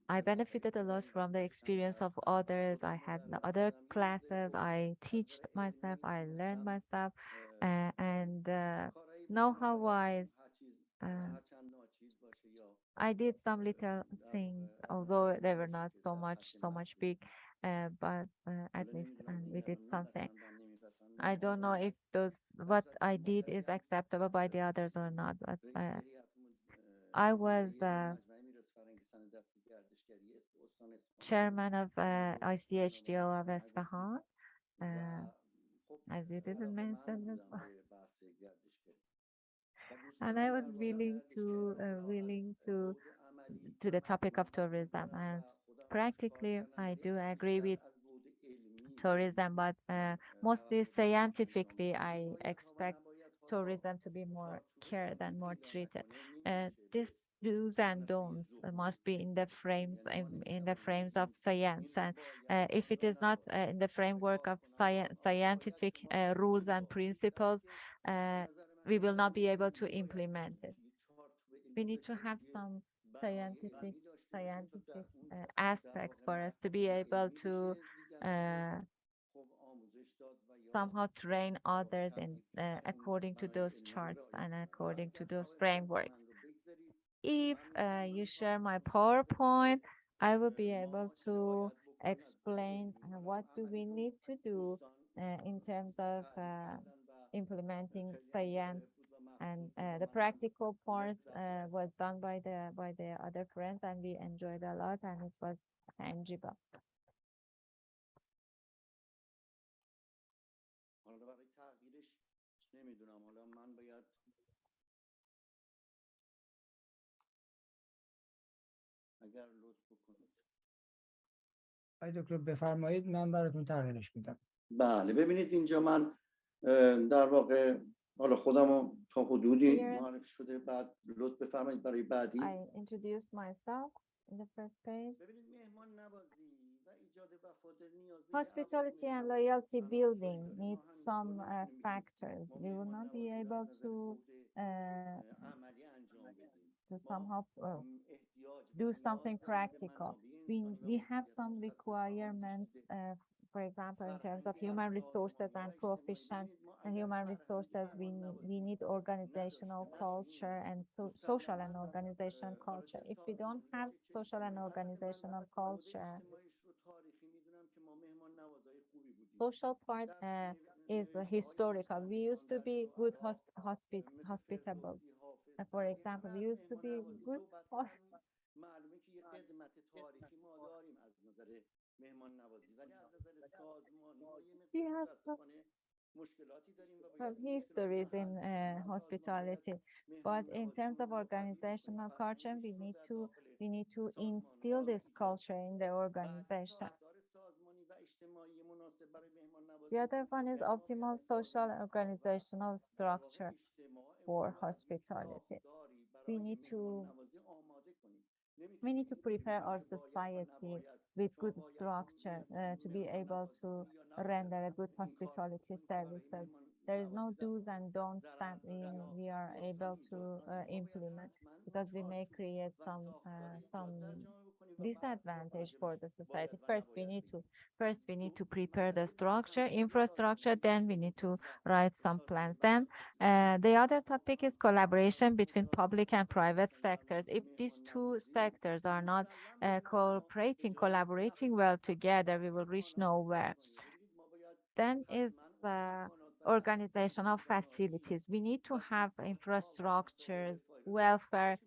[SPEAKER 2] I benefited a lot from the experience of others. I had other classes. I taught myself. I learned myself. and know-how wise, I did some little things, although they were not so much big, but at least we did something. I don't know if what I did is acceptable by the others or not, but I was chairman of ICHDO of Isfahan, as you didn't mention before. And I was willing to the topic of tourism, and practically I do agree with tourism, but mostly scientifically I expect tourism to be more cared and more treated. This do's and don'ts must be in the frames of science, and if it is not in the framework of scientific rules and principles, we will not be able to implement it. We need to have some scientific aspects for us to be able to somehow train others in according to those charts and according to those frameworks. If you share my PowerPoint, I will be able to explain what do we need to do in terms of implementing science, and the practical part was done by the other friends, and we enjoyed a lot, and it was tangible.
[SPEAKER 1] آقای دکتر بفرمایید، من براتون تغییرش میدم.
[SPEAKER 6] بله، ببینید اینجا من در واقع حالا خودمو تا حدودی معرفی شده، بعد لطف بفرمایید برای بعدی.
[SPEAKER 2] I introduced myself in the first page. Hospitality and loyalty building needs some factors. We will not be able to somehow do something practical. We have some requirements, for example, in terms of human resources and proficient human resources. We need organizational culture and social and organizational culture. If we don't have social and organizational culture, social part is historical. We used to be good hospitable. For example, we used to be good. We have some histories in hospitality, but in terms of organizational culture, we need to instill this culture in the organization. The other one is optimal social organizational structure for hospitality. We need to prepare our society with good structure to be able to render a good hospitality services. There is no do's and don'ts that we are able to implement, because we may create some disadvantage for the society. First, we need to prepare the structure, infrastructure, then we need to write some plans. Then the other topic is collaboration between public and private sectors. If these two sectors are not collaborating well together, we will reach nowhere. Then is organizational facilities. We need to have infrastructures, welfare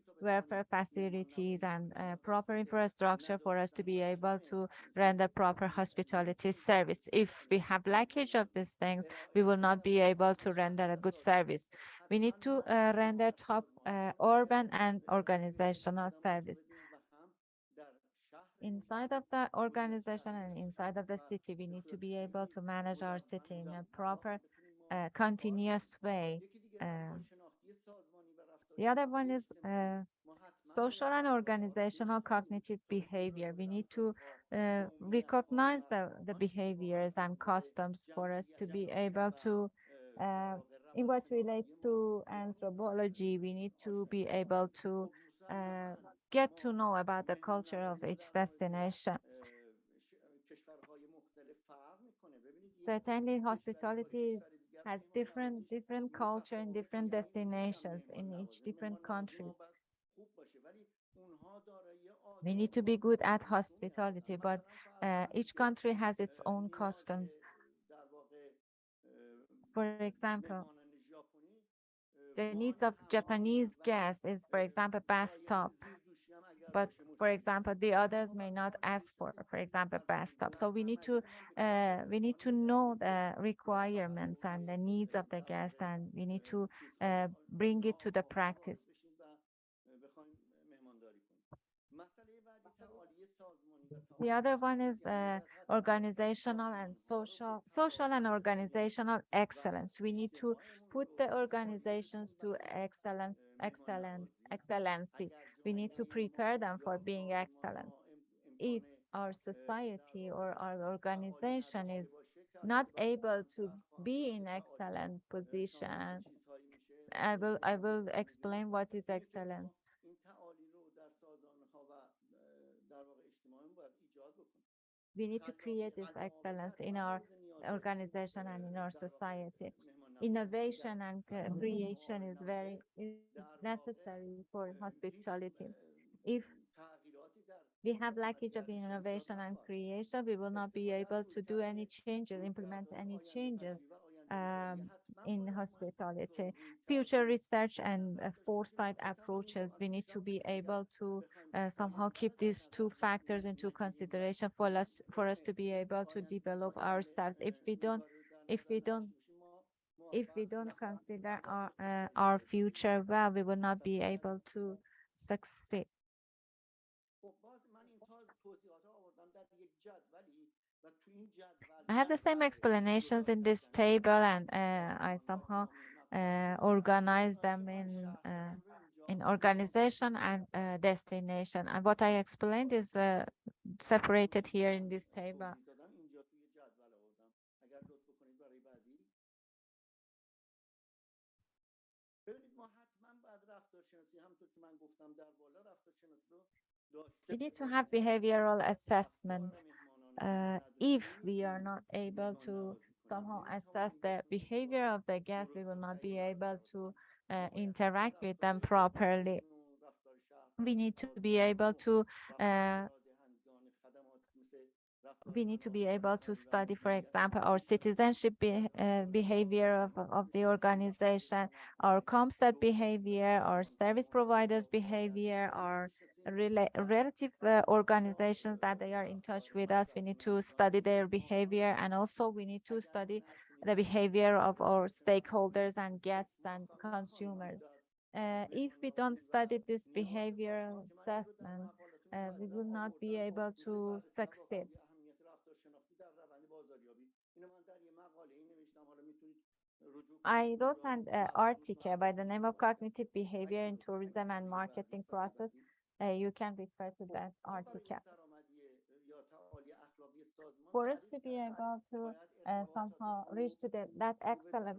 [SPEAKER 2] facilities, and proper infrastructure for us to be able to render proper hospitality service. If we have lackage of these things, we will not be able to render a good service. We need to render top urban and organizational service. Inside of the organization and inside of the city, we need to be able to manage our city in a proper, continuous way. The other one is social and organizational cognitive behavior. We need to recognize the behaviors and customs for us to be able to, in what relates to anthropology, we need to be able to get to know about the culture of each destination. Certainly, hospitality has different culture and different destinations in each different countries. We need to be good at hospitality, but each country has its own customs. For example, the needs of Japanese guests is, for example, bathtub. But for example, the others may not ask for example, bathtub. So we need to know the requirements and the needs of the guests, and we need to bring it to the practice. The other one is organizational and social and organizational excellence. We need to put the organizations to excellency. We need to prepare them for being excellent. If our society or our organization is not able to be in excellent position, I will explain what is excellence. We need to create this excellence in our organization and in our society. Innovation and creation is necessary for hospitality. If we have lackage of innovation and creation, we will not be able to do any changes, implement any changes in hospitality. Future research and foresight approaches, we need to be able to somehow keep these two factors into consideration for us to be able to develop ourselves. If we don't consider our future well, we will not be able to succeed. I have the same explanations in this table, and I somehow organize them in organization and destination. And what I explained is separated here in this table. We need to have behavioral assessment. If we are not able to somehow assess the behavior of the guests, we will not be able to interact with them properly. We need to be able to study, for example, our citizenship behavior of the organization, our ComStat behavior, our service providers behavior, our relative organizations that they are in touch with us. We need to study their behavior, and also we need to study the behavior of our stakeholders and guests and consumers. If we don't study this behavioral assessment, we will not be able to succeed. I wrote an article by the name of Cognitive Behavior in Tourism and Marketing Process. You can refer to that article. For us to be able to somehow reach to that excellent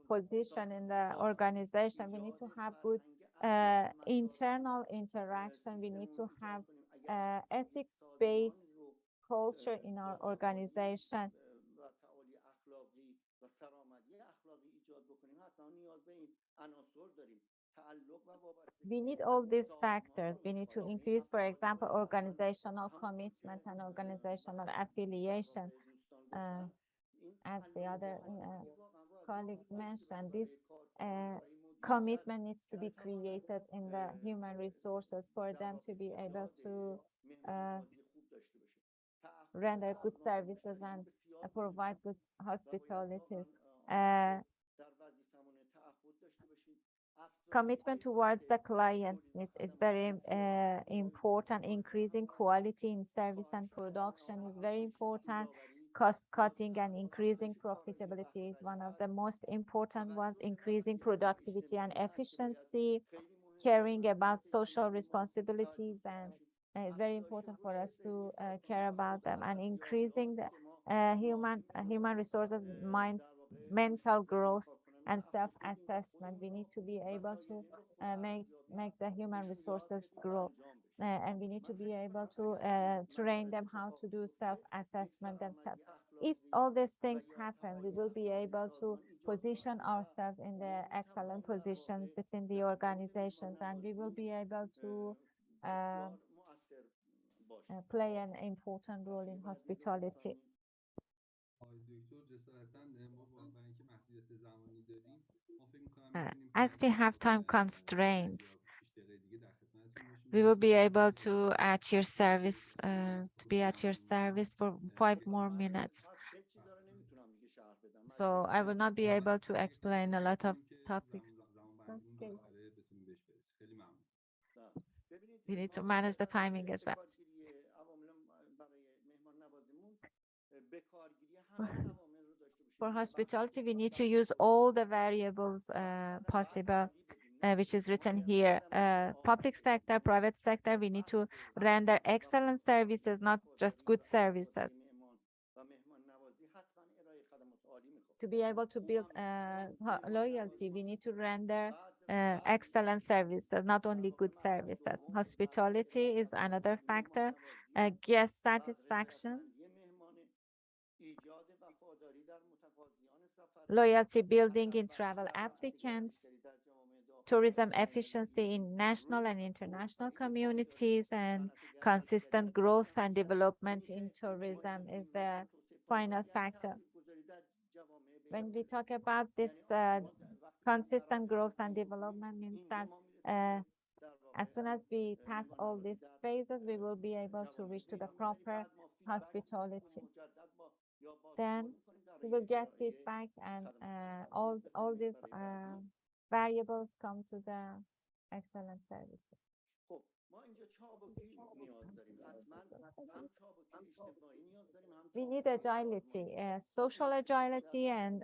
[SPEAKER 2] position in the organization, we need to have good internal interaction. We need to have ethics-based culture in our organization. We need all these factors. We need to increase, for example, organizational commitment and organizational affiliation. As the other colleagues mentioned, this commitment needs to be created in the human resources for them to be able to render good services and provide good hospitality. Commitment towards the clients is very important. Increasing quality in service and production is very important. Cost cutting and increasing profitability is one of the most important ones. Increasing productivity and efficiency, caring about social responsibilities, and it's very important for us to care about them. And increasing the human resources, mental growth, and self-assessment. We need to be able to make the human resources grow, and we need to be able to train them how to do self-assessment themselves. if all these things happen, we will be able to position ourselves in the excellent positions within the organizations, and we will be able to play an important role in hospitality.
[SPEAKER 4] آقای دکتر جسارتاً ما با اینکه محدودیت زمانی داریم ما فکر می‌کنم می‌تونیم
[SPEAKER 2] As we have time
[SPEAKER 4] 5
[SPEAKER 2] constraints,
[SPEAKER 4] یا 6 دقیقه دیگه در خدمتتون باشیم.
[SPEAKER 2] we will be able to be at your service for 5 more minutes. So I will not be able to explain a lot of topics. That's great.
[SPEAKER 4] آره بتونیم بهش برسیم. خیلی ممنون.
[SPEAKER 2] We need to manage the timing as well. For hospitality, we need to use all the variables possible, which is written here. Public sector, private sector, we need to render excellent services, not just good services. To be able to build loyalty, we need to render excellent services, not only good services. Hospitality is another factor. Guest satisfaction, loyalty building in travel applicants, tourism efficiency in national and international communities, and consistent growth and development in tourism is the final factor. When we talk about this consistent growth and development means that as soon as we pass all these phases, we will be able to reach to the proper hospitality. Then we will get feedback, and all these variables come to the excellent services. We need agility, social agility and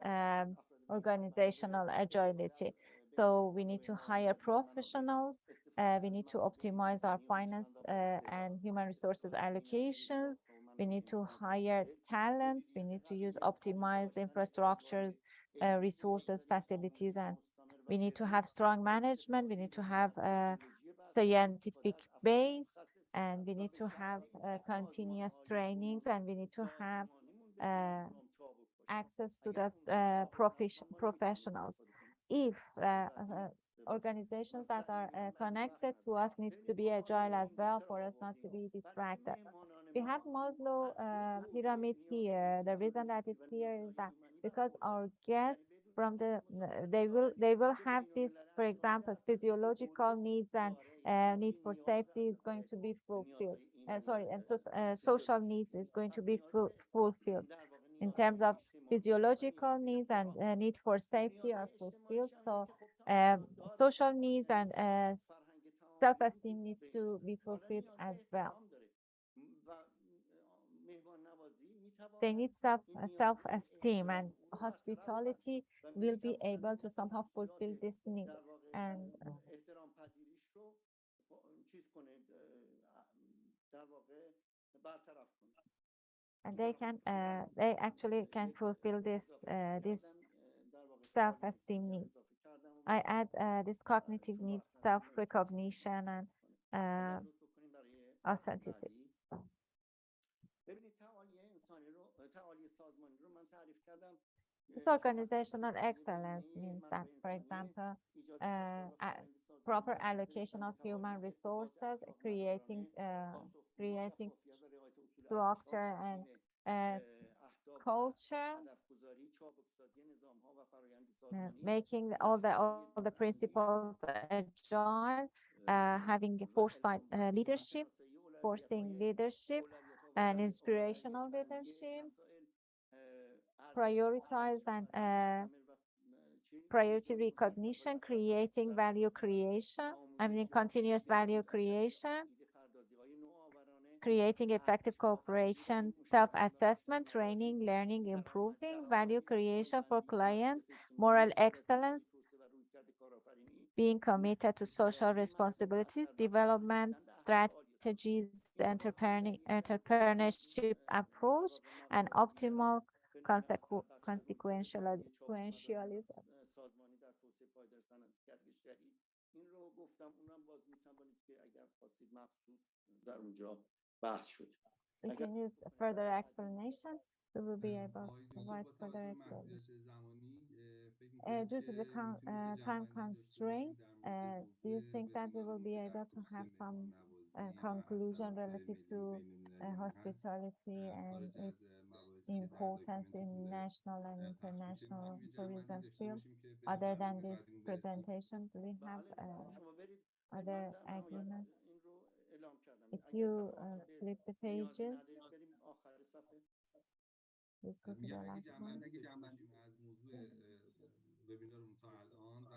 [SPEAKER 2] organizational agility. So we need to hire professionals. We need to optimize our finance and human resources allocations. We need to hire talents. We need to use optimized infrastructures, resources, facilities, and we need to have strong management. We need to have a scientific base, and we need to have continuous trainings, and we need to have access to the professionals. If organizations that are connected to us need to be agile as well for us not to be distracted. We have Maslow pyramid here. The reason that is here is that because our guests they will have this, for example, physiological needs and need for safety is going to be fulfilled. And so social needs is going to be fulfilled. In terms of physiological needs and need for safety are fulfilled. So social needs and self-esteem needs to be fulfilled as well. They need self-esteem, and hospitality will be able to somehow fulfill this need. And they actually can fulfill this self-esteem needs. I add this cognitive needs, self-recognition, and authenticity. This organizational excellence means that, for example, proper allocation of human resources, creating structure and culture, making all the principles agile, having foresight leadership, forcing leadership and inspirational leadership, prioritized and priority recognition, creating value creation, continuous value creation, creating effective cooperation, self-assessment, training, learning, improving, value creation for clients, moral excellence, being committed to social responsibility, development strategies, entrepreneurship approach, and optimal consequentialism. If you need further explanation, we will be able to
[SPEAKER 4] آقای دکتر
[SPEAKER 2] provide
[SPEAKER 4] با
[SPEAKER 2] further
[SPEAKER 4] توجه به
[SPEAKER 2] explanation.
[SPEAKER 4] محدودیت زمانی فکر می‌کنید
[SPEAKER 2] Due to the
[SPEAKER 4] که میتونیم یه
[SPEAKER 2] time
[SPEAKER 4] جنبندی داشته
[SPEAKER 2] constraint,
[SPEAKER 4] باشیم در مورد
[SPEAKER 2] do you
[SPEAKER 4] موضوع
[SPEAKER 2] think that we will
[SPEAKER 4] وبینارمون
[SPEAKER 2] be
[SPEAKER 4] که در
[SPEAKER 2] able to
[SPEAKER 4] خصوص
[SPEAKER 2] have some
[SPEAKER 4] مهمان‌نوازی و
[SPEAKER 2] conclusion
[SPEAKER 4] اثرات
[SPEAKER 2] relative
[SPEAKER 4] ملی و
[SPEAKER 2] to
[SPEAKER 4] بین‌المللی هست
[SPEAKER 2] hospitality and
[SPEAKER 4] خارج از
[SPEAKER 2] its
[SPEAKER 4] مباحثی که در
[SPEAKER 2] importance in
[SPEAKER 4] داکیومنتتون
[SPEAKER 2] national and
[SPEAKER 4] پخش میشه
[SPEAKER 2] international
[SPEAKER 4] می‌تونیم یه جنبندی
[SPEAKER 2] tourism
[SPEAKER 4] داشته
[SPEAKER 2] field?
[SPEAKER 4] باشیم که بریم
[SPEAKER 2] Other
[SPEAKER 4] در
[SPEAKER 2] than
[SPEAKER 4] مورد
[SPEAKER 2] this
[SPEAKER 4] بعدیمون برسیم.
[SPEAKER 2] presentation, do we have
[SPEAKER 6] شما برید
[SPEAKER 2] other
[SPEAKER 6] من در نهایت
[SPEAKER 2] agreement?
[SPEAKER 6] این رو اعلام کردم
[SPEAKER 2] If
[SPEAKER 6] اگر
[SPEAKER 2] you
[SPEAKER 6] صفحات
[SPEAKER 2] flip the
[SPEAKER 6] نیازی
[SPEAKER 2] pages,
[SPEAKER 6] ندارید بریم آخر صفحه
[SPEAKER 2] please go to the
[SPEAKER 4] میگم اگه
[SPEAKER 2] last one.
[SPEAKER 4] جنبندی داشته باشیم از موضوع وبینارمون تا الان و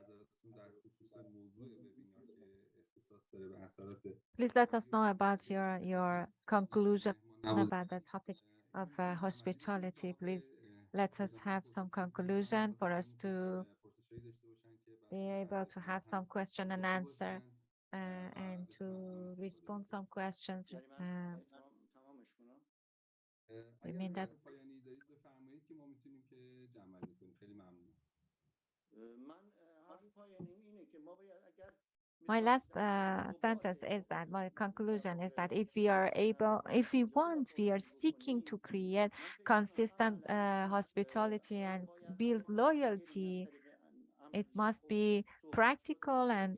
[SPEAKER 4] نظراتتون در خصوص موضوع وبینار که اختصاص داره به اثرات
[SPEAKER 2] Please let us know about your conclusion
[SPEAKER 4] مهمان‌نوازی
[SPEAKER 2] about the topic of
[SPEAKER 4] این
[SPEAKER 2] hospitality.
[SPEAKER 4] جنبندی
[SPEAKER 2] Please
[SPEAKER 4] که
[SPEAKER 2] let us have some conclusion for us to
[SPEAKER 4] پرسشایی داشته باشن که بر
[SPEAKER 2] be
[SPEAKER 4] سر
[SPEAKER 2] able to
[SPEAKER 4] بررسی
[SPEAKER 2] have some
[SPEAKER 4] هم
[SPEAKER 2] question and
[SPEAKER 4] پاسخگو
[SPEAKER 2] answer
[SPEAKER 4] باشن
[SPEAKER 2] and
[SPEAKER 4] و
[SPEAKER 2] to
[SPEAKER 4] بتونن از هم استفاده
[SPEAKER 2] respond
[SPEAKER 4] بکنن
[SPEAKER 2] some questions.
[SPEAKER 6] یعنی من تمامش کنم
[SPEAKER 2] You
[SPEAKER 4] اگر
[SPEAKER 2] mean that
[SPEAKER 4] پایانی دارید بفرمایید که ما میتونیم که جنبندی کنیم خیلی ممنون
[SPEAKER 6] من حرف پایانیم اینه که ما باید اگر
[SPEAKER 2] my last sentence is that my conclusion is that if we are able, if we want, we are seeking to create consistent hospitality and build loyalty, it must be practical and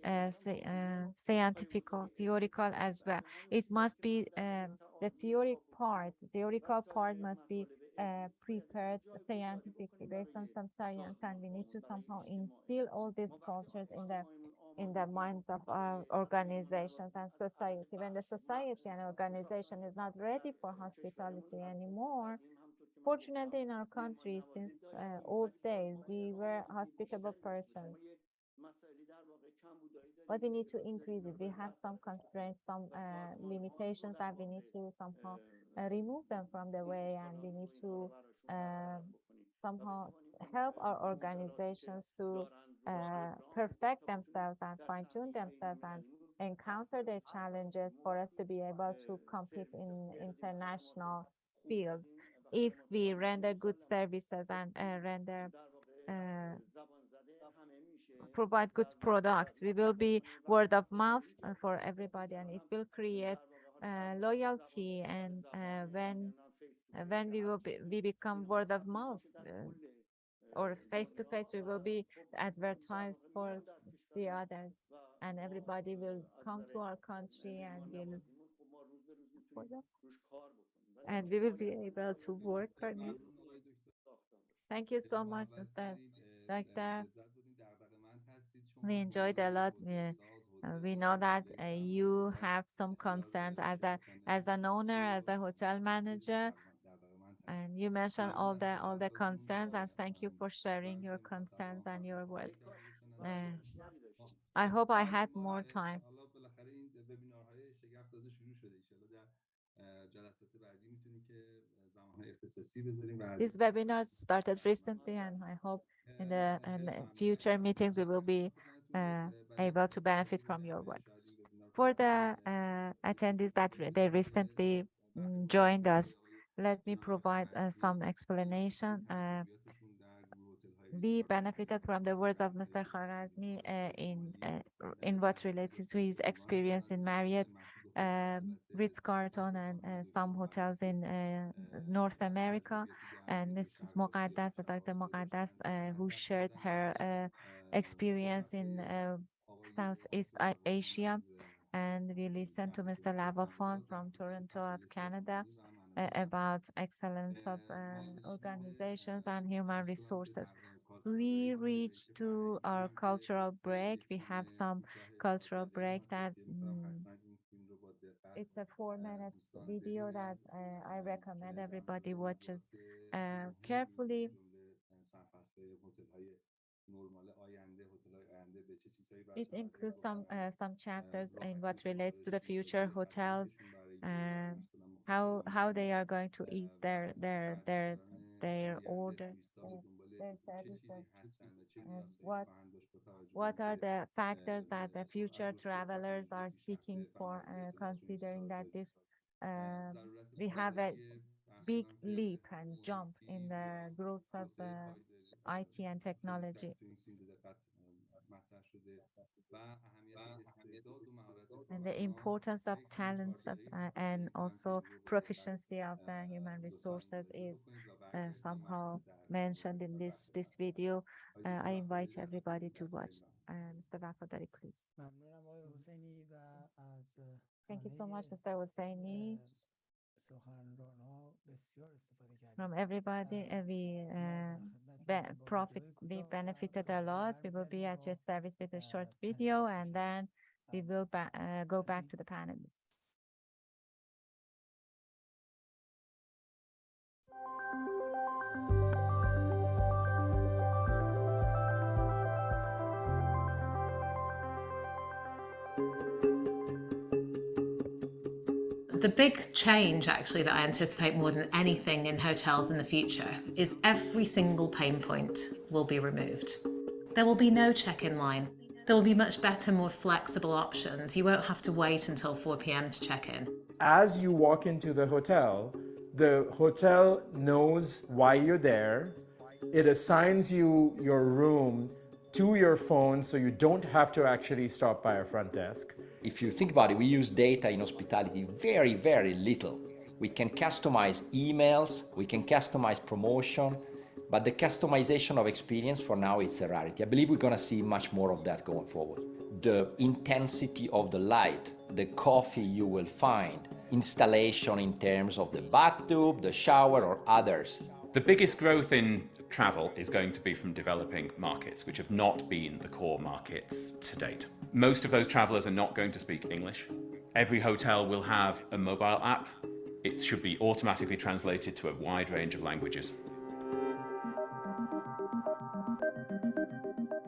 [SPEAKER 2] scientific, theoretical as well. It must be the theoretical part must be prepared scientifically based on some science, and we need to somehow instill all these cultures in the minds of our organizations and society. When the society and organization is not ready for hospitality anymore, fortunately in our country since old days we were hospitable persons, but we need to increase it. We have some constraints, some limitations that we need to somehow remove them from the way, and we need to somehow help our organizations to perfect themselves and fine-tune themselves and encounter their challenges for us to be able to compete in international fields. If we render good services and provide good products, we will be word of mouth for everybody, and it will create loyalty. And when we become word of mouth or face to face, we will be advertised for the others, and everybody will come to our country and we will be able to work on it. Thank you so much, Mr. Doctor. We enjoyed a lot. We know that you have some concerns as an owner, as a hotel manager, and you mentioned all the concerns, and thank you for sharing your concerns and your words. I hope I had more time. These webinars started recently, and I hope in the future meetings we will be able to benefit from your words. For the attendees that they recently joined us, let me provide some explanation. We benefited from the words of Mr. Kharazmi in what relates to his experience in Marriott, Ritz-Carlton, and some hotels in North America, and Mrs. Muqaddas, Dr. Muqaddas, who shared her experience in Southeast Asia. And we listened to Mr. Lavafon from Toronto of Canada about excellence of organizations and human resources. We reached to our cultural break. We have some cultural break that it's a 4-minute video that I recommend everybody watches carefully. It includes some chapters in what relates to the future hotels, how they are going to ease their orders, their services, and what are the factors that the future travelers are seeking for, considering that this we have a big leap and jump in the growth of IT and technology. And the importance of talents and also proficiency of the human resources is somehow mentioned in this video. I invite everybody to watch. Mr. Wafadari, please.
[SPEAKER 1] ممنونم آقای حسینی و از
[SPEAKER 2] Thank you so
[SPEAKER 1] همه
[SPEAKER 2] much, Mr. Hosseini.
[SPEAKER 1] سخنران‌ها بسیار استفاده کردیم.
[SPEAKER 2] From everybody, we benefited a lot. We will be at your service with a short video, and then we will go back to the panelists.
[SPEAKER 7] The big change, actually, that I anticipate more than anything in hotels in the future is every single pain point will be removed. There will be no check-in line. There will be much better, more flexible options. You won't have to wait until 4 p.m. to check in.
[SPEAKER 8] As you walk into the hotel knows why you're there. It assigns you your room to your phone, so you don't have to actually stop by a front desk.
[SPEAKER 9] If you think about it, we use data in hospitality very, very little. We can customize emails, we can customize promotion, but the customization of experience for now, it's a rarity. I believe we're gonna see much more of that going forward. The intensity of the light, the coffee you will find, installation in terms of the bathtub, the shower, or others.
[SPEAKER 10] The biggest growth in travel is going to be from developing markets, which have not been the core markets to date. Most of those travelers are not going to speak English. Every hotel will have a mobile app. It should be automatically translated to a wide range of languages.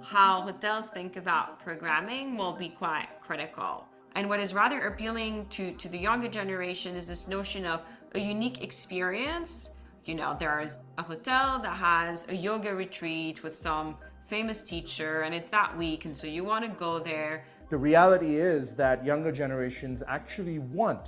[SPEAKER 11] How hotels think about programming will be quite critical. And what is rather appealing to the younger generation is this notion of a unique experience. You know, there's a hotel that has a yoga retreat with some famous teacher, and it's that week, and so you want to go there.
[SPEAKER 8] The reality is that younger generations actually want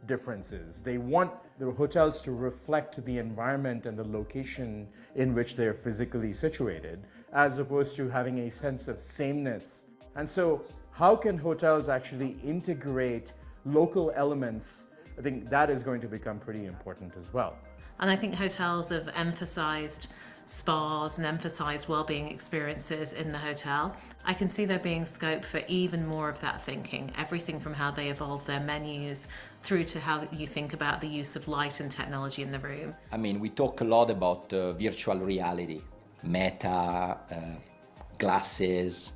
[SPEAKER 8] differences. They want the hotels to reflect the environment and the location in which they're physically situated, as opposed to having a sense of sameness. And so how can hotels actually integrate local elements? I think that is going to become pretty important as well.
[SPEAKER 7] And I think hotels have emphasized spas and emphasized well-being experiences in the hotel. I can see there being scope for even more of that thinking, everything from how they evolve their menus through to how you think about the use of light and technology in the room.
[SPEAKER 9] I mean, we talk a lot about virtual reality, meta, glasses,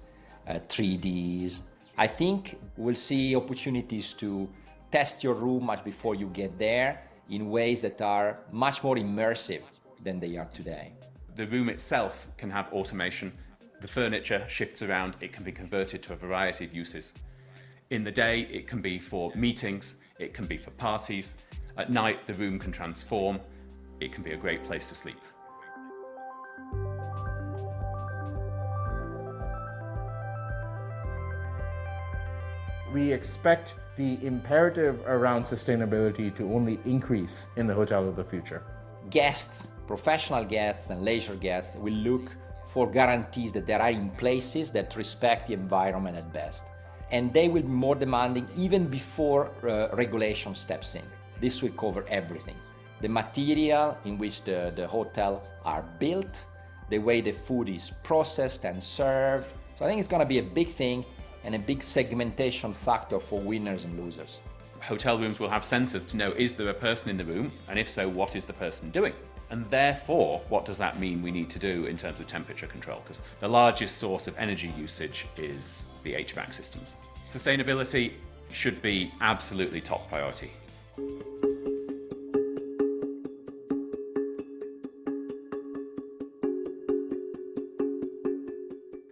[SPEAKER 9] 3Ds. I think we'll see opportunities to test your room much before you get there in ways that are much more immersive than they are today.
[SPEAKER 10] The room itself can have automation. The furniture shifts around. It can be converted to a variety of uses. In the day, it can be for meetings. It can be for parties. At night, the room can transform. It can be a great place to sleep.
[SPEAKER 8] We expect the imperative around sustainability to only increase in the hotel of the future.
[SPEAKER 9] Guests, professional guests and leisure guests will look for guarantees that they are in places that respect the environment at best. And they will be more demanding even before regulation steps in. This will cover everything. The material in which the hotel are built, the way the food is processed and served. So I think it's going to be a big thing and a big segmentation factor for winners and losers.
[SPEAKER 10] Hotel rooms will have sensors to know, is there a person in the room? And if so, what is the person doing? And therefore, what does that mean we need to do in terms of temperature control? Because the largest source of energy usage is the HVAC systems. Sustainability should be absolutely top priority.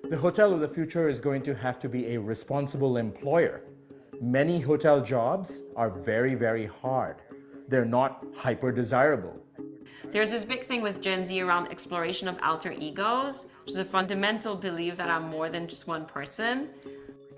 [SPEAKER 8] The hotel of the future is going to have to be a responsible employer. Many hotel jobs are very, very hard. They're not hyper desirable.
[SPEAKER 11] There's this big thing with Gen Z around exploration of alter egos, which is a fundamental belief that I'm more than just one person.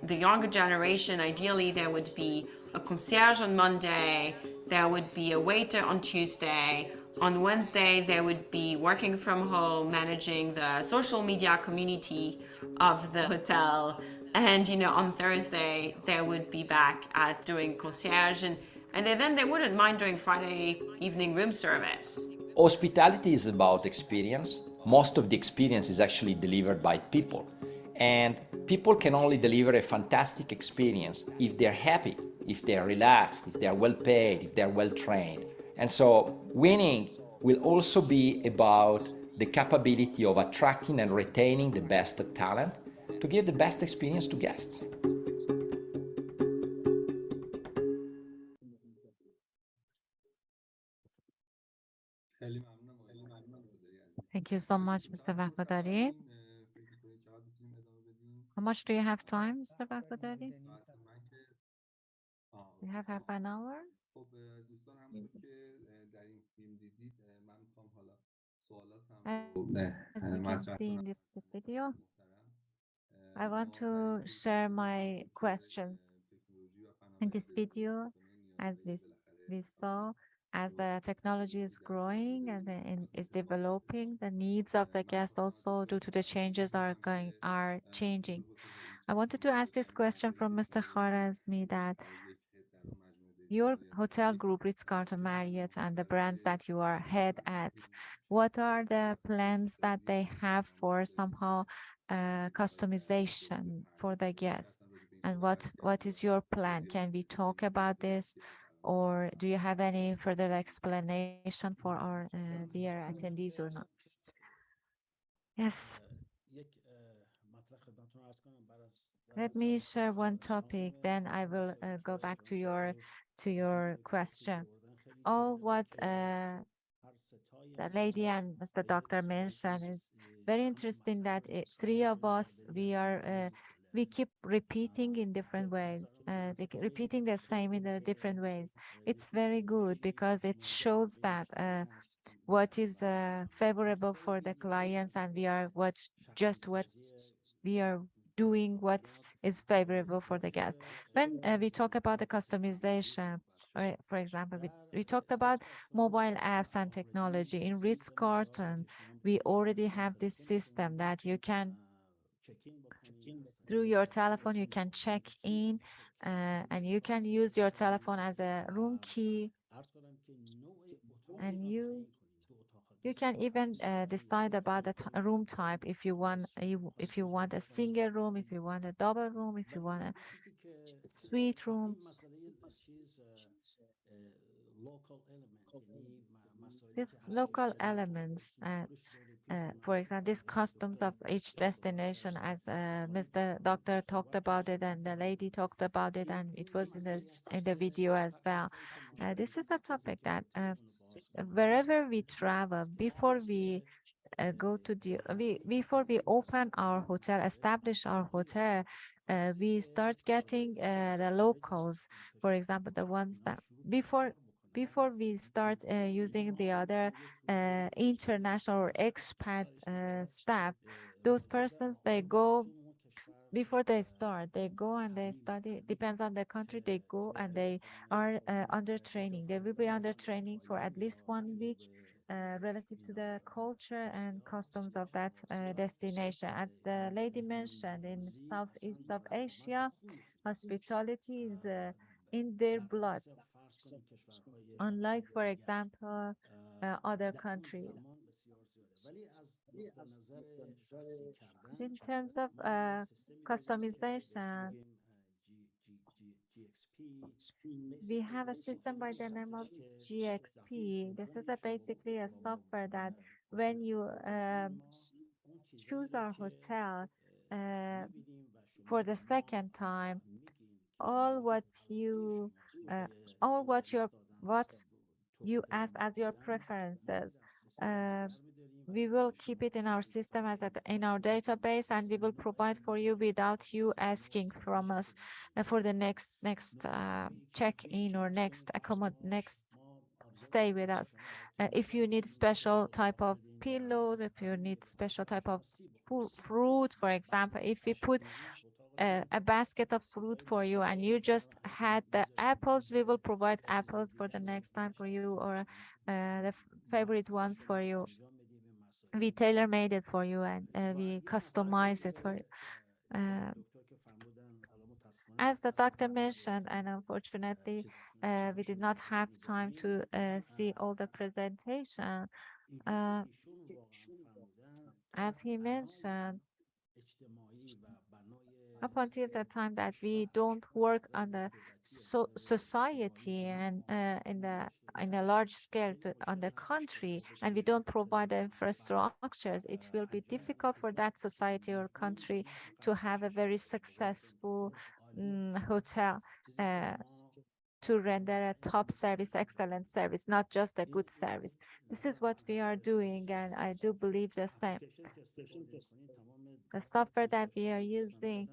[SPEAKER 11] The younger generation, ideally, there would be a concierge on Monday, there would be a waiter on Tuesday, on Wednesday there would be working from home, managing the social media community of the hotel. And on Thursday they would be back at doing concierge, and then they wouldn't mind doing Friday evening room service.
[SPEAKER 9] Hospitality is about experience. Most of the experience is actually delivered by people. And people can only deliver a fantastic experience if they're happy, if they're relaxed, if they're well paid, if they're well trained. And so winning will also be about the capability of attracting and retaining the best talent to give the best experience to guests.
[SPEAKER 2] Thank you so much, Mr. Vafadari. How much do you have time, Mr. Vafadari? You have half an hour? As you can see in this video, I want to share my questions in this video. As we saw, as the technology is growing, as it is developing, the needs of the guests also due to the changes are changing. I wanted to ask this question from Mr. Khwarazmi that your hotel group, Ritz-Carlton, Marriott, and the brands that you are head at, what are the plans that they have for somehow customization for the guests? And what is your plan? Can we talk about this? Or do you have any further explanation for our dear attendees or not? Yes. Let me share one topic, then I will go back to your question. All what the lady and Mr. Doctor mentioned is very interesting, that three of us, we keep repeating in different ways, repeating the same in the different ways. It's very good because it shows that what is favorable for the clients, and we are what we are doing what is favorable for the guests. When we talk about the customization, or for example, we talked about mobile apps and technology. In Ritz-Carlton, we already have this system that you can, through your telephone, you can check in and you can use your telephone as a room key, and you can even decide about the room type, if you want a single room, if you want a double room, if you want a suite room. These local elements, for example, these customs of each destination, as Mr. Doctor talked about it and the lady talked about it, and it was in the video as well. This is a topic that wherever we travel, before we go to before we open our hotel, establish our hotel, we start getting the locals, for example, the ones that before we start using the other international or expat staff, those persons, they go before they start, they go and they study, depends on the country, they go and they are under training. They will be under training for at least 1 week relative to the culture and customs of that destination. As the lady mentioned, in Southeast of Asia, hospitality is in their blood, unlike, for example, other countries. In terms of customization, we have a system by the name of GXP. This is basically a software that when you choose our hotel for the second time, what you asked as your preferences, we will keep it in our system in our database, and we will provide for you without you asking from us for the next check-in or next stay with us. If you need special type of pillows, if you need special type of fruit, for example, if we put a basket of fruit for you and you just had the apples, we will provide apples for the next time for you, or the favorite ones for you. We tailor-made it for you, and we customize it for you. As the doctor mentioned, and unfortunately, we did not have time to see all the presentation. As he mentioned, up until the time that we don't work on the society and in a large scale on the country, and we don't provide the infrastructures, it will be difficult for that society or country to have a very successful hotel to render a top service, excellent service, not just a good service. This is what we are doing, and I do believe the same. The software that we are using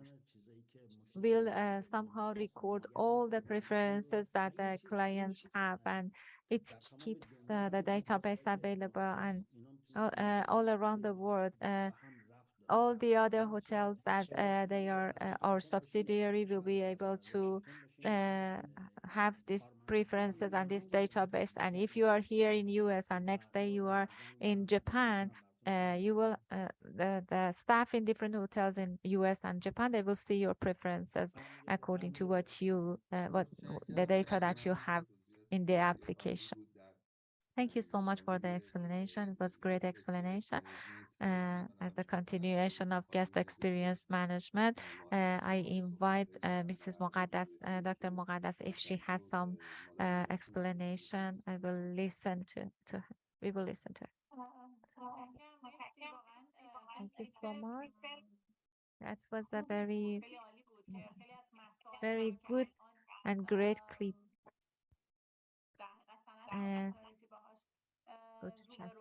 [SPEAKER 2] will somehow record all the preferences that the clients have, and it keeps the database available and all around the world. All the other hotels that they are our subsidiary will be able to have these preferences and this database. And if you are here in US and next day you are in Japan, you will the staff in different hotels in US and Japan, they will see your preferences according to what you what the data that you have in the application. Thank you so much for the explanation. It was great explanation. As the continuation of guest experience management, I invite Mrs. Muqaddas, Dr. Muqaddas, if she has some explanation, I will listen to her. We will listen to her. Thank you so much. That was a very good and great clip. Go to chat.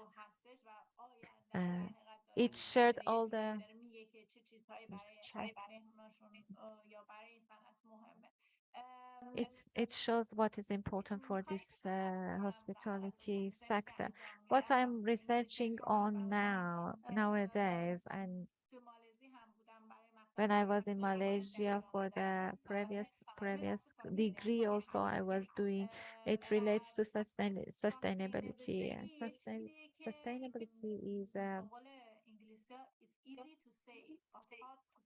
[SPEAKER 2] It shared all the chat. It shows what is important for this hospitality sector. What I'm researching on nowadays, and when I was in Malaysia for the previous degree, also I was doing. It relates to sustainability, and sustainability is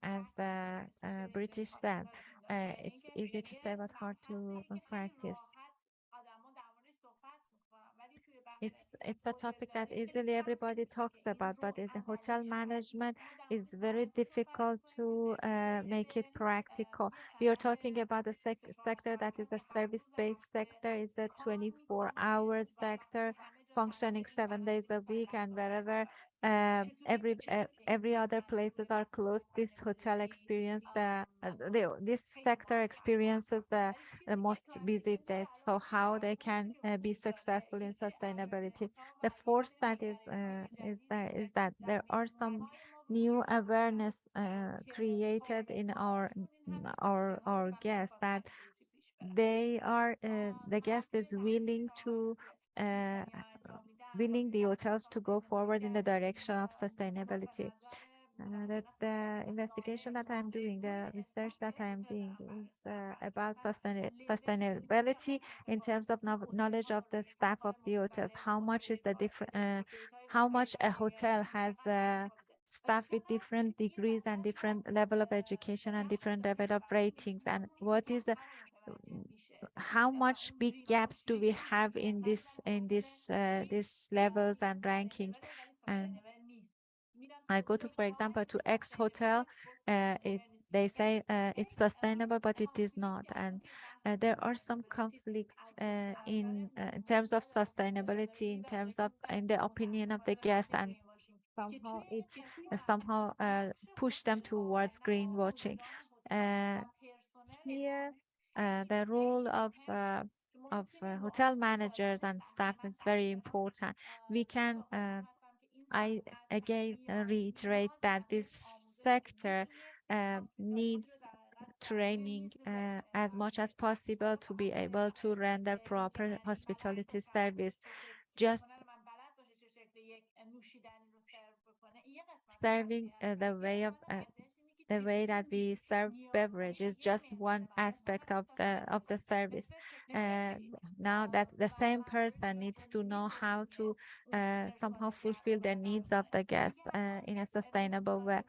[SPEAKER 2] as the British said, it's easy to say but hard to practice. It's a topic that easily everybody talks about, but in the hotel management is very difficult to make it practical. We are talking about a sector that is a service-based sector. It's a 24-hour sector functioning 7 days a week, and wherever every other places are closed, this hotel experience this sector experiences the most busy days. So how they can be successful in sustainability? The force that is that there are some new awareness created in our guests, that they are the guest is willing to willing the hotels to go forward in the direction of sustainability. The investigation that I'm doing, the research that I'm doing is about sustainability in terms of knowledge of the staff of the hotels. How much is the different? How much a hotel has staff with different degrees and different level of education and different level of ratings, and what is the how much big gaps do we have in this these levels and rankings? And I go to, for example, to X hotel, they say it's sustainable, but it is not. And there are some conflicts in terms of sustainability, in terms of in the opinion of the guest, and somehow it's push them towards greenwashing. Here, the role of hotel managers and staff is very important. We can, I again reiterate that this sector needs training as much as possible to be able to render proper hospitality service. Just serving the way that we serve beverage is just one aspect of the service. Now that the same person needs to know how to somehow fulfill the needs of the guest in a sustainable way.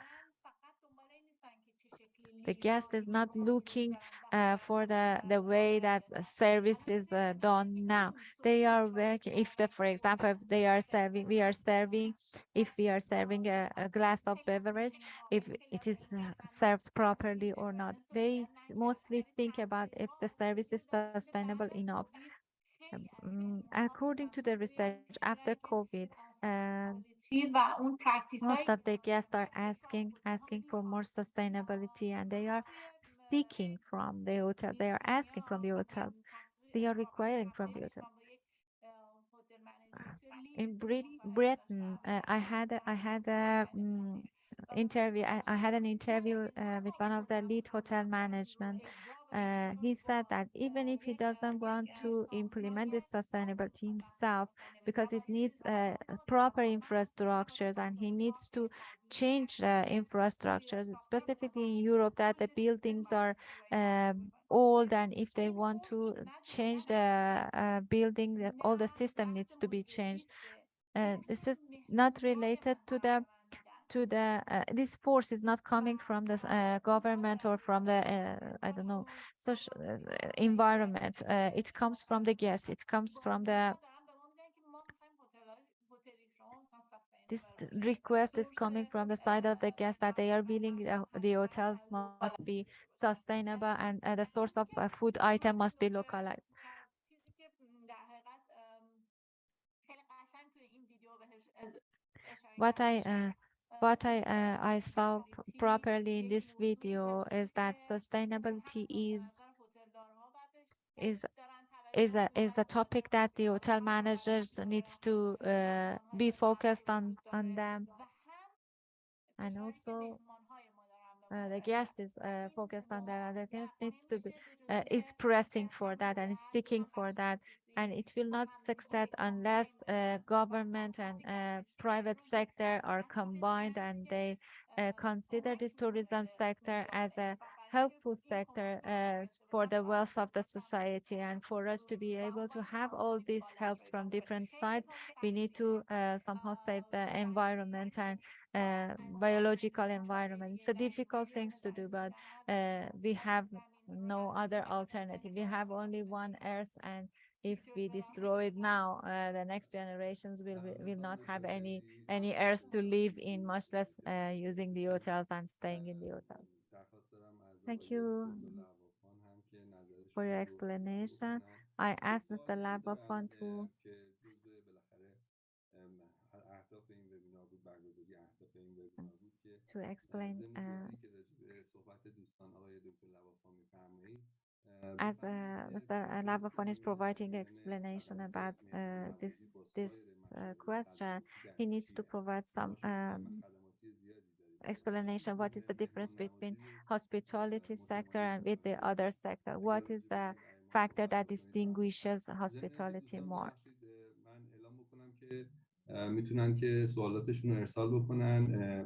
[SPEAKER 2] The guest is not looking for the way that service is done now. They are working. If for example, if they are serving, if we are serving a glass of beverage, if it is served properly or not. They mostly think about if the service is sustainable enough. According to the research, after COVID, most of the guests are asking for more sustainability, and they are seeking from the hotel. They are asking from the hotels. They are requiring from the hotel. In Britain, I had a interview. I had an interview with one of the lead hotel management. He said that even if he doesn't want to implement this sustainability himself, because it needs proper infrastructures, and he needs to change infrastructures, specifically in Europe, that the buildings are old, and if they want to change the building, all the system needs to be changed. This is not related to the this force is not coming from the government or from the I don't know, social environment. It comes from the guests. It comes from the this request is coming from the side of the guests, that they are willing the hotels must be sustainable, and the source of food item must be localized. What I saw properly in this video is that sustainability is a topic that the hotel managers needs to be focused on them, and also the guest is focused on that. The guest needs to be is pressing for that and is seeking for that, and it will not succeed unless government and private sector are combined, and they consider this tourism sector as a helpful sector for the wealth of the society. And for us to be able to have all these helps from different sides, we need to somehow save the environment and biological environment. It's a difficult things to do, but we have no other alternative. We have only one Earth, and if we destroy it now, the next generations will not have any Earth to live in, much less using the hotels and staying in the hotels. Thank you for your explanation. I asked Mr. Lavafan to explain as Mr. Lavafan is providing explanation about this question. He needs to provide some explanation. What is the difference between hospitality sector and with the other sector? What is the factor that distinguishes hospitality more?
[SPEAKER 4] میتونن که سوالاتشون رو ارسال بکنن.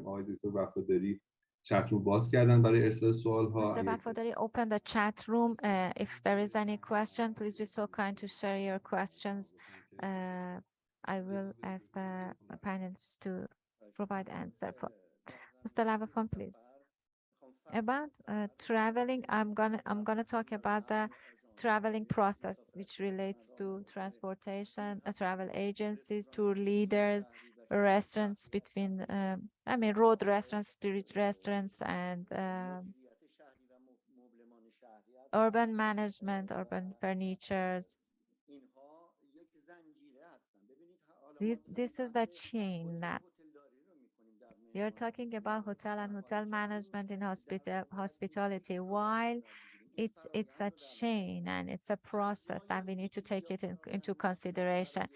[SPEAKER 4] آقای دکتر وفاداری چت رو باز کردن برای ارسال سوال ها.
[SPEAKER 2] Mr. Wafadari, open the chat room. If there is any question, please be so kind to share your questions. I will ask the panelists to provide answer for. Mr. Lavafan, please. About traveling, I'm gonna talk about the traveling process, which relates to transportation, travel agencies, tour leaders, restaurants between, road restaurants, street restaurants, and urban management, urban furnitures. This is the chain that you're talking about, hotel and hotel management in hospitality. While it's a chain and it's a process, and we need to take it into consideration.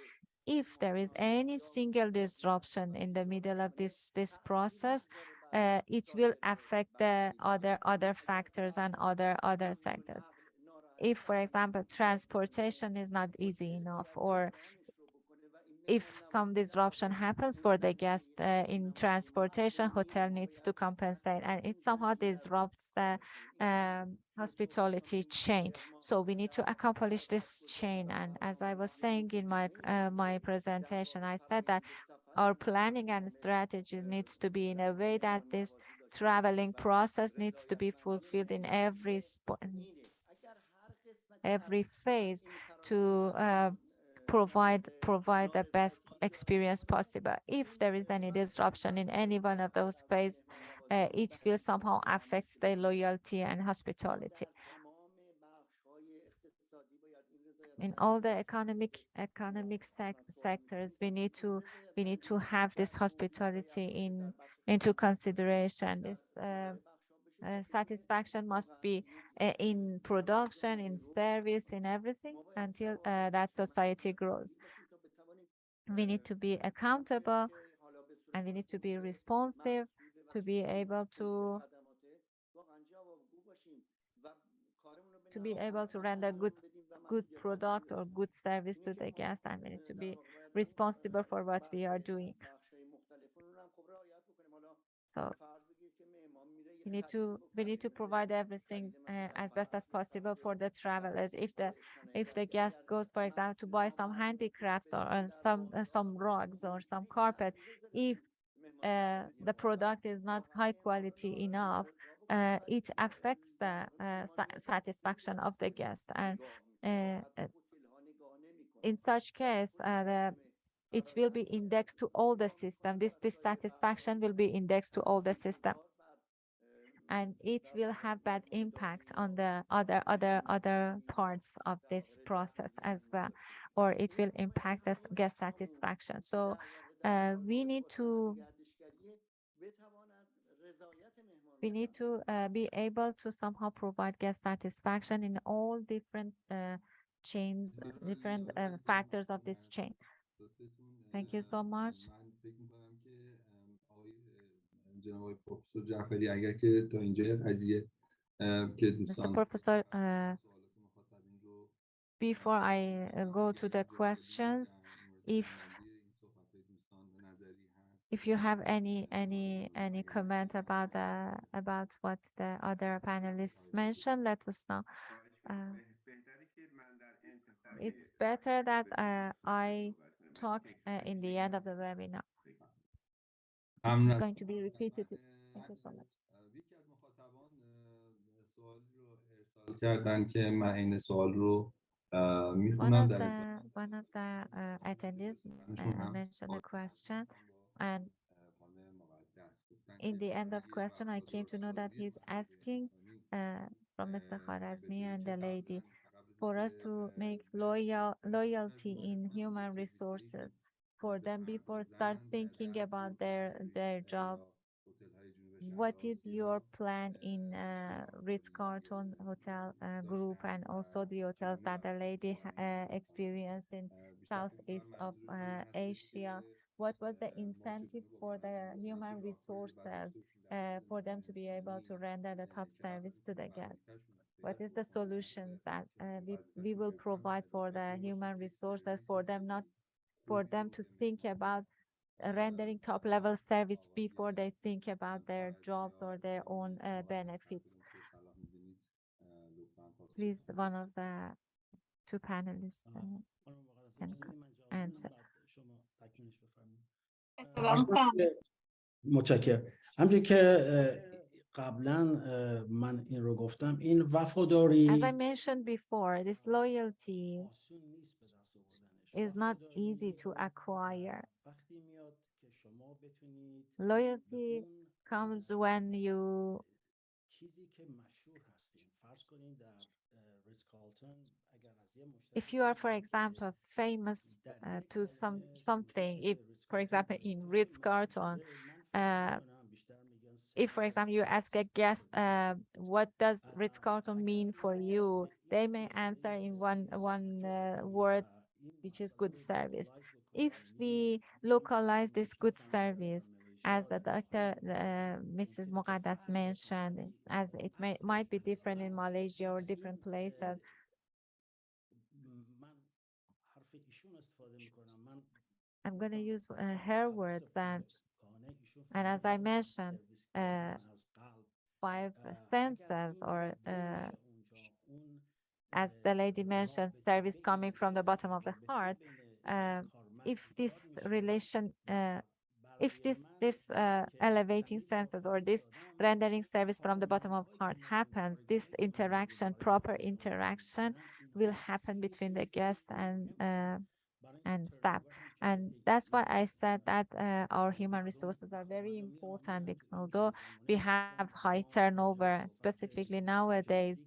[SPEAKER 2] If there is any single disruption in the middle of this process, it will affect the other factors and other sectors. If, for example, transportation is not easy enough, or if some disruption happens for the guest in transportation, hotel needs to compensate, and it somehow disrupts the hospitality chain. So we need to accomplish this chain. And as I was saying in my presentation, I said that our planning and strategy needs to be in a way that this traveling process needs to be fulfilled in every phase to provide the best experience possible. If there is any disruption in any one of those phases, it will somehow affect the loyalty and hospitality. In all the economic sectors, we need to have this hospitality into consideration. This satisfaction must be in production, in service, in everything until that society grows. We need to be accountable and we need to be responsive to be able to render good product or good service to the guests, and we need to be responsible for what we are doing. So we need to provide everything as best as possible for the travelers. If the guest goes, for example, to buy some handicrafts or some rugs or some carpet, if the product is not high quality enough, it affects the satisfaction of the guest. And in such case, it will be indexed to all the system. This dissatisfaction will be indexed to all the system, and it will have bad impact on the other parts of this process as well, or it will impact the guest satisfaction. So we need to be able to somehow provide guest satisfaction in all different chains, different factors of this chain. Thank you so much. Mr. Professor, before I go to the questions, if you have any comment about what the other panelists mentioned, let us know. It's better that I talk in the end of the webinar. It's going to be repeated. Thank you so much. One of the attendees mentioned a question, and in the end of question, I came to know that he's asking from Mr. Kharazmi and the lady for us to make loyalty in human resources for them before start thinking about their job. What is your plan in Ritz-Carlton Hotel Group and also the hotels that the lady experienced in Southeast of Asia? What was the incentive for the human resources for them to be able to render the top service to the guests? What is the solution that we will provide for the human resources for them to think about rendering top level service before they think about their jobs or their own benefits? Please, one of the two panelists can answer.
[SPEAKER 12] متشکرم. همونجوری که قبلا من این رو گفتم، این وفاداری
[SPEAKER 2] As I mentioned before, this loyalty is not easy to acquire. Loyalty comes when you if you are, for example, famous to something, if, for example, in Ritz-Carlton, if, for example, you ask a guest, what does Ritz-Carlton mean for you? They may answer in one word, which is good service. If we localize this good service, as the doctor, Mrs. Muqaddas mentioned, as it might be different in Malaysia or different places, I'm going to use her words, and as I mentioned, 5 senses, or as the lady mentioned, service coming from the bottom of the heart. If this relation if this elevating senses or this rendering service from the bottom of heart happens, this interaction, proper interaction, will happen between the guest and staff. And that's why I said that our human resources are very important, because although we have high turnover, specifically nowadays,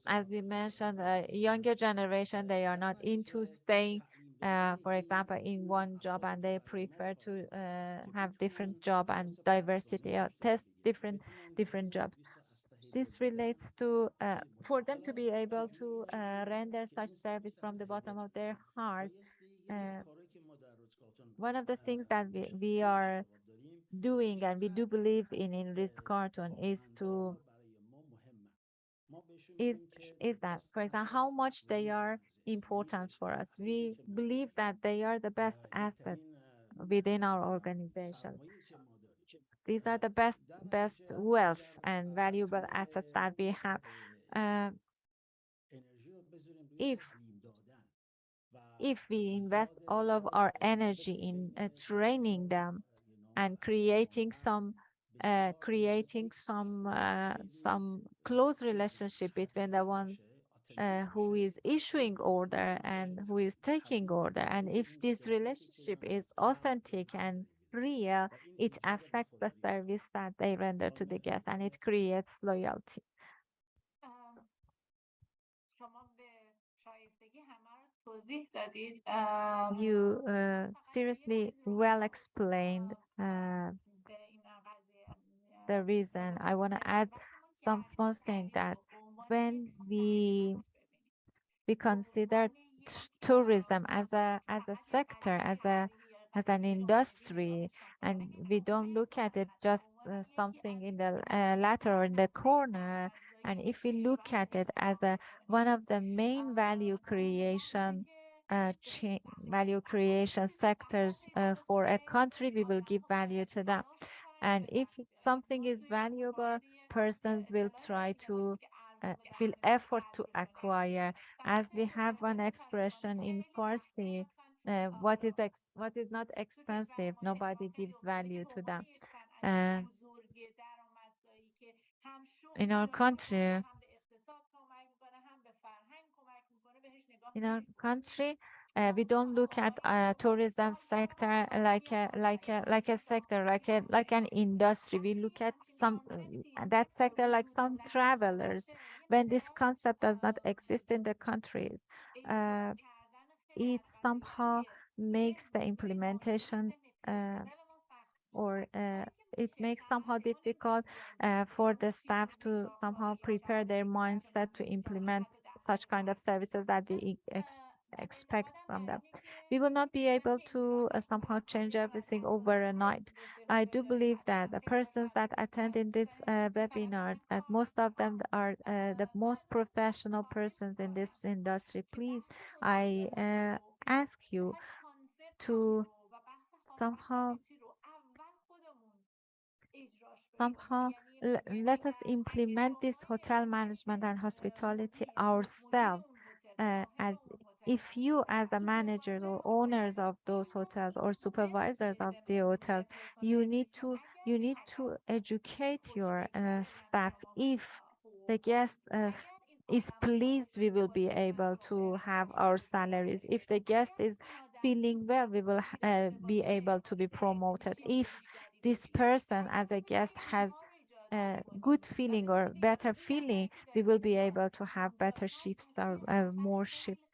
[SPEAKER 2] as we mentioned, younger generation, they are not into staying, for example, in one job, and they prefer to have different job and diversity, or test different jobs. This relates to, for them to be able to render such service from the bottom of their heart. One of the things that we are doing, and we do believe in Ritz Carlton, is that, for example, how much they are important for us. We believe that they are the best asset within our organization. These are the best wealth and valuable assets that we have. If we invest all of our energy in training them and creating some close relationship between the ones who is issuing order and who is taking order, and if this relationship is authentic and real, it affects the service that they render to the guests, and it creates loyalty. You seriously well explained the reason. I want to add some small thing, that when we consider tourism as a sector, as an industry, and we don't look at it just something in the latter or in the corner, and if we look at it as one of the main value creation sectors for a country, we will give value to them. And if something is valuable, persons will try to feel effort to acquire. As we have one expression in Farsi, what is not expensive, nobody gives value to them. In our country, we don't look at tourism sector like a sector, like an industry. We look at that sector like some travelers. When this concept does not exist in the countries, it somehow makes the implementation it makes somehow difficult for the staff to somehow prepare their mindset to implement such kind of services that we expect from them. We will not be able to somehow change everything overnight. I do believe that the persons that attend in this webinar, that most of them are the most professional persons in this industry. Please, I ask you to somehow let us implement this hotel management and hospitality ourselves, as if you as a manager or owners of those hotels or supervisors of the hotels, you need to educate your staff. If the guest is pleased, we will be able to have our salaries. If the guest is feeling well, we will be able to be promoted. If this person as a guest has a good feeling or better feeling, we will be able to have better shifts or more shifts.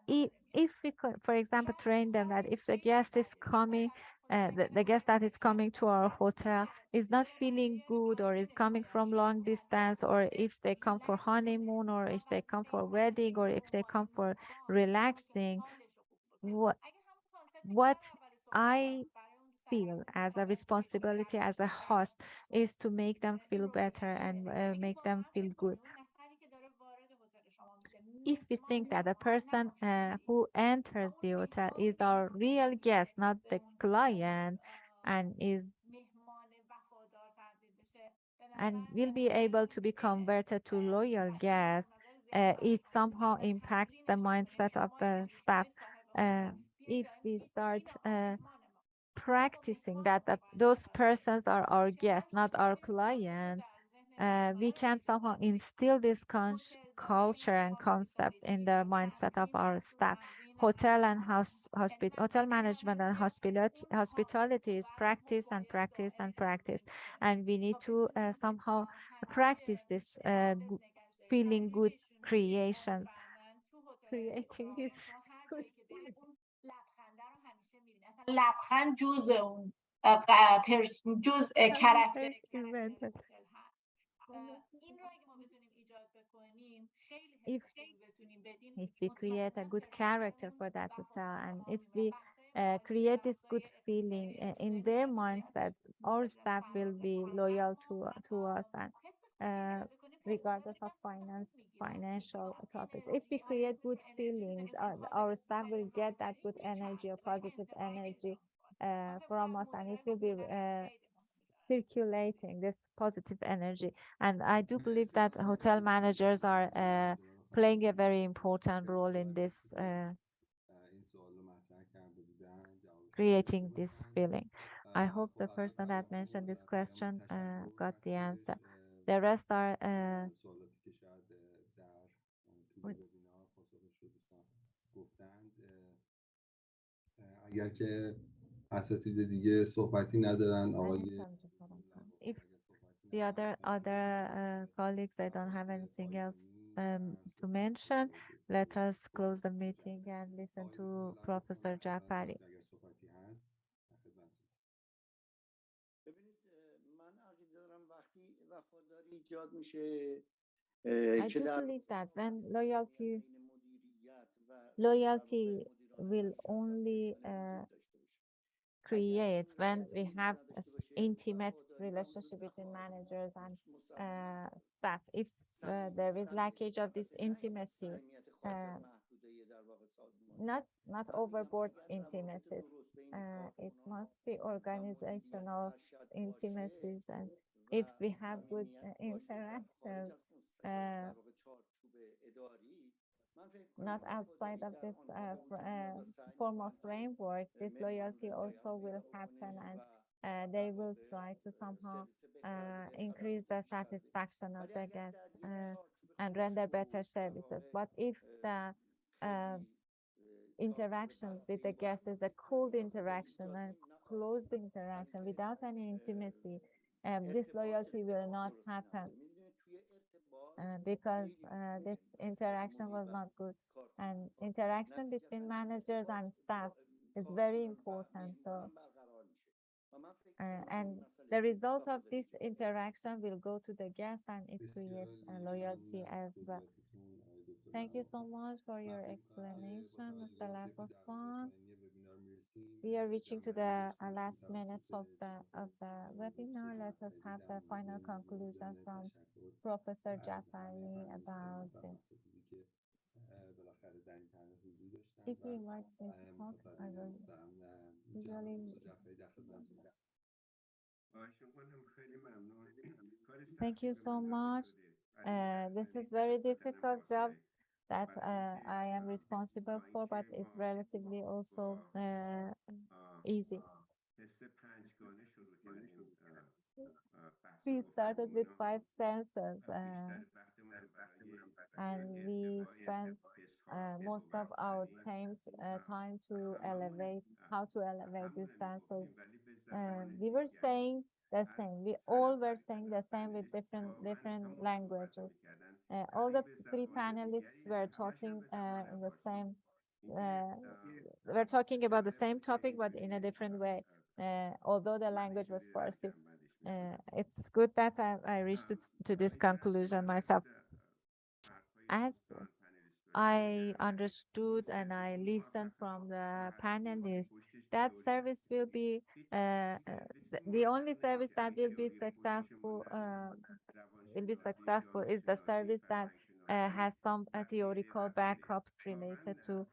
[SPEAKER 2] If we could, for example, train them that if the guest is coming, the guest that is coming to our hotel is not feeling good, or is coming from long distance, or if they come for honeymoon, or if they come for wedding, or if they come for relaxing, what I feel as a responsibility as a host is to make them feel better and make them feel good. If we think that the person who enters the hotel is our real guest, not the client, and will be able to be converted to loyal guests, it somehow impacts the mindset of the staff. if we start practicing that, those persons are our guests, not our clients, we can somehow instill this culture and concept in the mindset of our staff. Hotel and hotel management and hospitality is practice and practice and practice, and we need to somehow practice this feeling good creations, creating this good.
[SPEAKER 5] لبخند جزء اون جزء کرکتر هتل هست. این رو اگه ما بتونیم ایجاد بکنیم خیلی حس خوبی بتونیم بدیم.
[SPEAKER 2] If we create a good character for that hotel, and if we create this good feeling in their minds, that our staff will be loyal to us, and regardless of financial topics. If we create good feelings, our staff will get that good energy or positive energy from us, and it will be circulating this positive energy. And I do believe that hotel managers are playing a very important role in this, creating this feeling. I hope the person that mentioned this question got the answer. The rest are
[SPEAKER 4] اگر که اساتید دیگه صحبتی ندارن آقای
[SPEAKER 2] if the other colleagues, I don't have anything else to mention, let us close the meeting and listen to Professor Jafari. I do believe that when loyalty will only create when we have an intimate relationship between managers and staff. If there is lackage of this intimacy, not overboard intimacies, it must be organizational intimacies, and if we have good interactions, not outside of this formal framework, this loyalty also will happen, and they will try to somehow increase the satisfaction of the guests and render better services. But if the interactions with the guests is a cold interaction and closed interaction without any intimacy, this loyalty will not happen. Because this interaction was not good, and interaction between managers and staff is very important. So, and the result of this interaction will go to the guest, and it creates loyalty as well. Thank you so much for your explanation, Mr. Labafan. We are reaching to the last minutes of the webinar. Let us have the final conclusion from Professor Jafari about this. If he invites me to talk, I will usually. Thank you so much. This is very difficult job that I am responsible for, but it's relatively also easy. We started with 5 senses, and we spent most of our time to elevate, how to elevate these senses. We were saying the same. We all were saying the same with different languages. All the 3 panelists were talking in the same. We're talking about the same topic, but in a different way. Although the language was Farsi. It's good that I reached to this conclusion myself. As I understood and I listened from the panelists, that service will be the only service that will be successful is the service that has some theoretical backups related to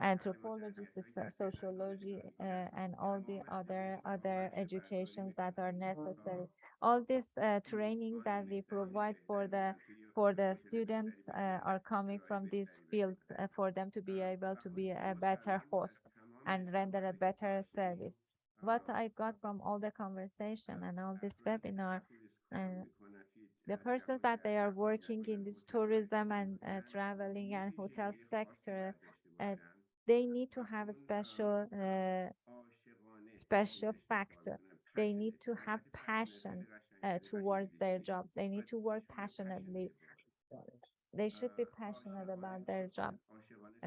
[SPEAKER 2] anthropology, sociology, and all the other educations that are necessary. All this training that we provide for the for the students are coming from this field for them to be able to be a better host and render a better service. What I got from all the conversation and all this webinar, the persons that they are working in this tourism and traveling and hotel sector, they need to have a special factor. They need to have passion towards their job. They need to work passionately. They should be passionate about their job.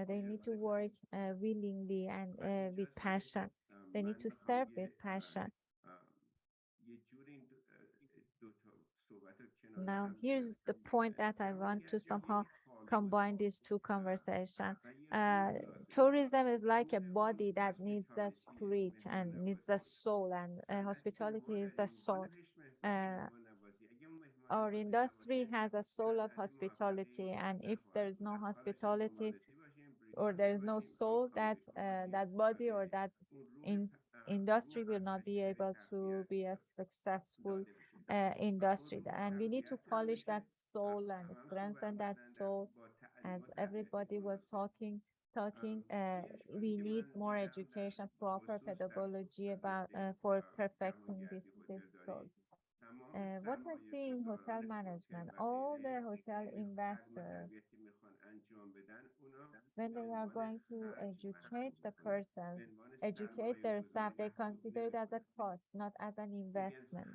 [SPEAKER 2] They need to work willingly and with passion. They need to serve with passion. Now, here's the point that I want to somehow combine these two conversations. Tourism is like a body that needs a spirit and needs a soul, and hospitality is the soul. Our industry has a soul of hospitality, and if there is no hospitality or there is no soul, that body or that industry will not be able to be a successful industry. And we need to polish that soul and strengthen that soul. As everybody was talking, we need more education, proper pedagogy about for perfecting this skills. What I see in hotel management, all the hotel investors, when they are going to educate the person, educate their staff, they consider it as a cost, not as an investment.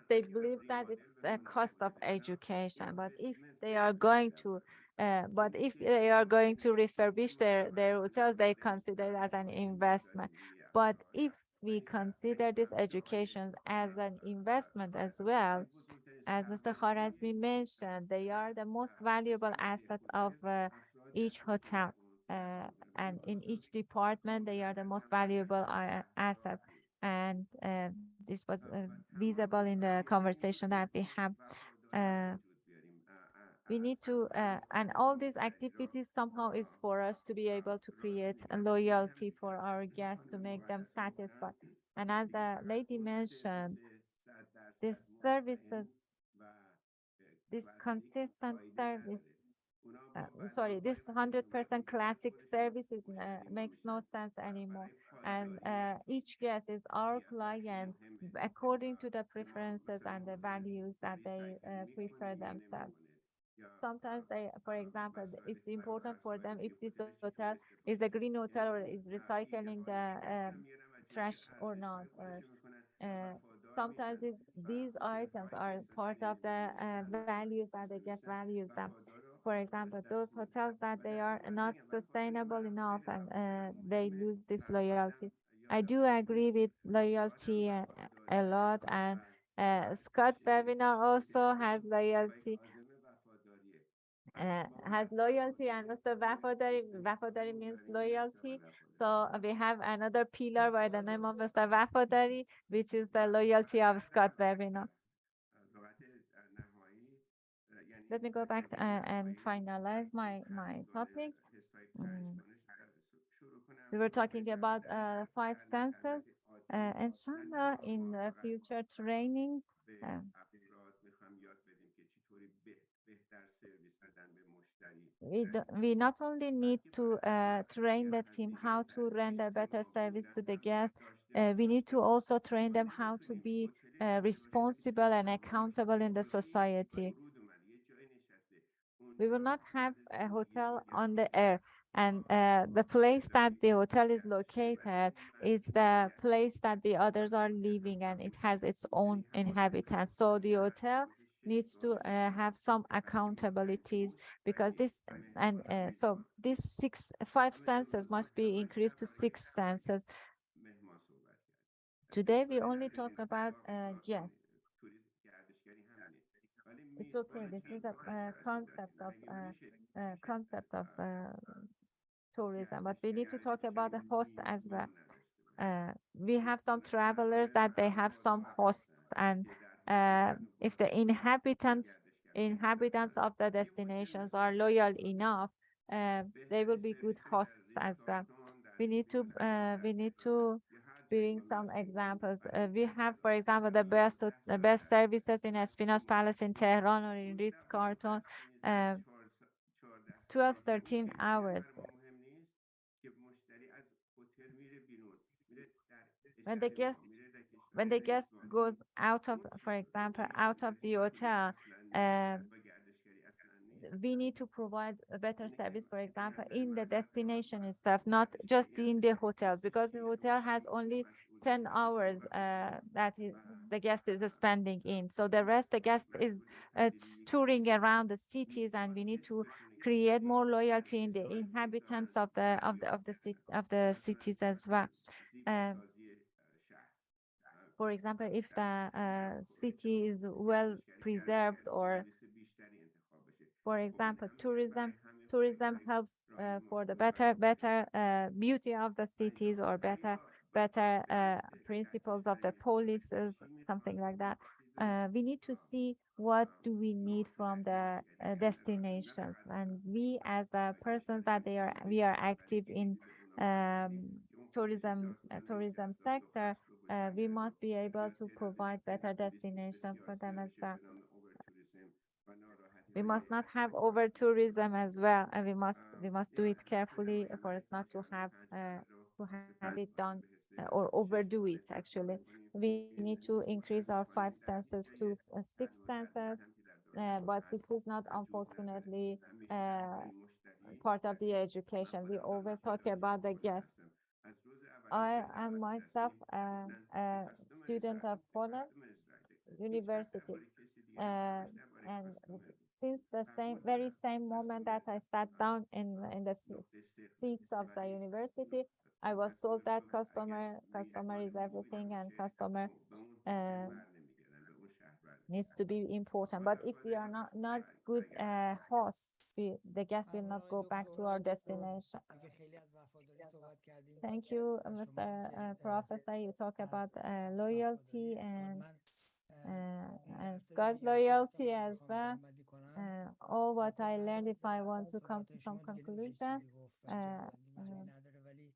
[SPEAKER 2] They believe that it's the cost of education, but if they are going to refurbish their hotels, they consider it as an investment. But if we consider this education as an investment as well, as Mr. Kharazmi mentioned, they are the most valuable asset of each hotel. And in each department, they are the most valuable asset. And this was visible in the conversation that we have. We need to, and all these activities somehow is for us to be able to create a loyalty for our guests, to make them satisfied. And as the lady mentioned, this services, this consistent service, this 100% classic services makes no sense anymore. And each guest is our client according to the preferences and the values that they prefer themselves. Sometimes they, for example, it's important for them if this hotel is a green hotel or is recycling the trash or not. Or sometimes these items are part of the values that the guest values them. For example, those hotels that they are not sustainable enough and they lose this loyalty. I do agree with loyalty a lot, and Scott Bevinar also has loyalty. And Mr. Wafadari means loyalty. So we have another pillar by the name of Mr. Wafadari, which is the loyalty of Scott Bevinar. Let me go back and finalize my topic. We were talking about 5 senses. Inshallah, in future trainings, we not only need to train the team how to render better service to the guests, we need to also train them how to be responsible and accountable in the society. We will not have a hotel on the air, and the place that the hotel is located is the place that the others are living, and it has its own inhabitants. So the hotel needs to have some accountabilities, because this and so these 5 senses must be increased to 6 senses. Today we only talk about guests. It's okay. This is a concept of tourism, but we need to talk about the host as well. We have some travelers that they have some hosts, and if the inhabitants of the destinations are loyal enough, they will be good hosts as well. We need to bring some examples. We have, for example, the best services in Espinas Palace in Tehran or in Ritz Carlton, 12, 13 hours. When the guest goes out of, for example, out of the hotel, we need to provide a better service, for example, in the destination itself, not just in the hotel, because the hotel has only 10 hours that the guest is spending in. So the rest, the guest is touring around the cities, and we need to create more loyalty in the inhabitants of the cities as well. For example, if the city is well preserved, or for example, tourism helps for the better beauty of the cities, or better principles of the policies, something like that. We need to see what do we need from the destinations, and we, as the persons that we are active in tourism sector, we must be able to provide better destinations for them as well. We must not have over tourism as well, and we must do it carefully for us not to have it done or overdo it. Actually, we need to increase our 5 senses to 6 senses, but this is not, unfortunately, part of the education. We always talk about the guest. I am myself a student of Poland University, and since the very same moment that I sat down in the seats of the university, I was told that customer is everything, and customer needs to be important. But if we are not good hosts, the guest will not go back to our destination. Thank you, Mr. Professor. You talk about loyalty and Scott loyalty as well. All what I learned, if I want to come to some conclusion,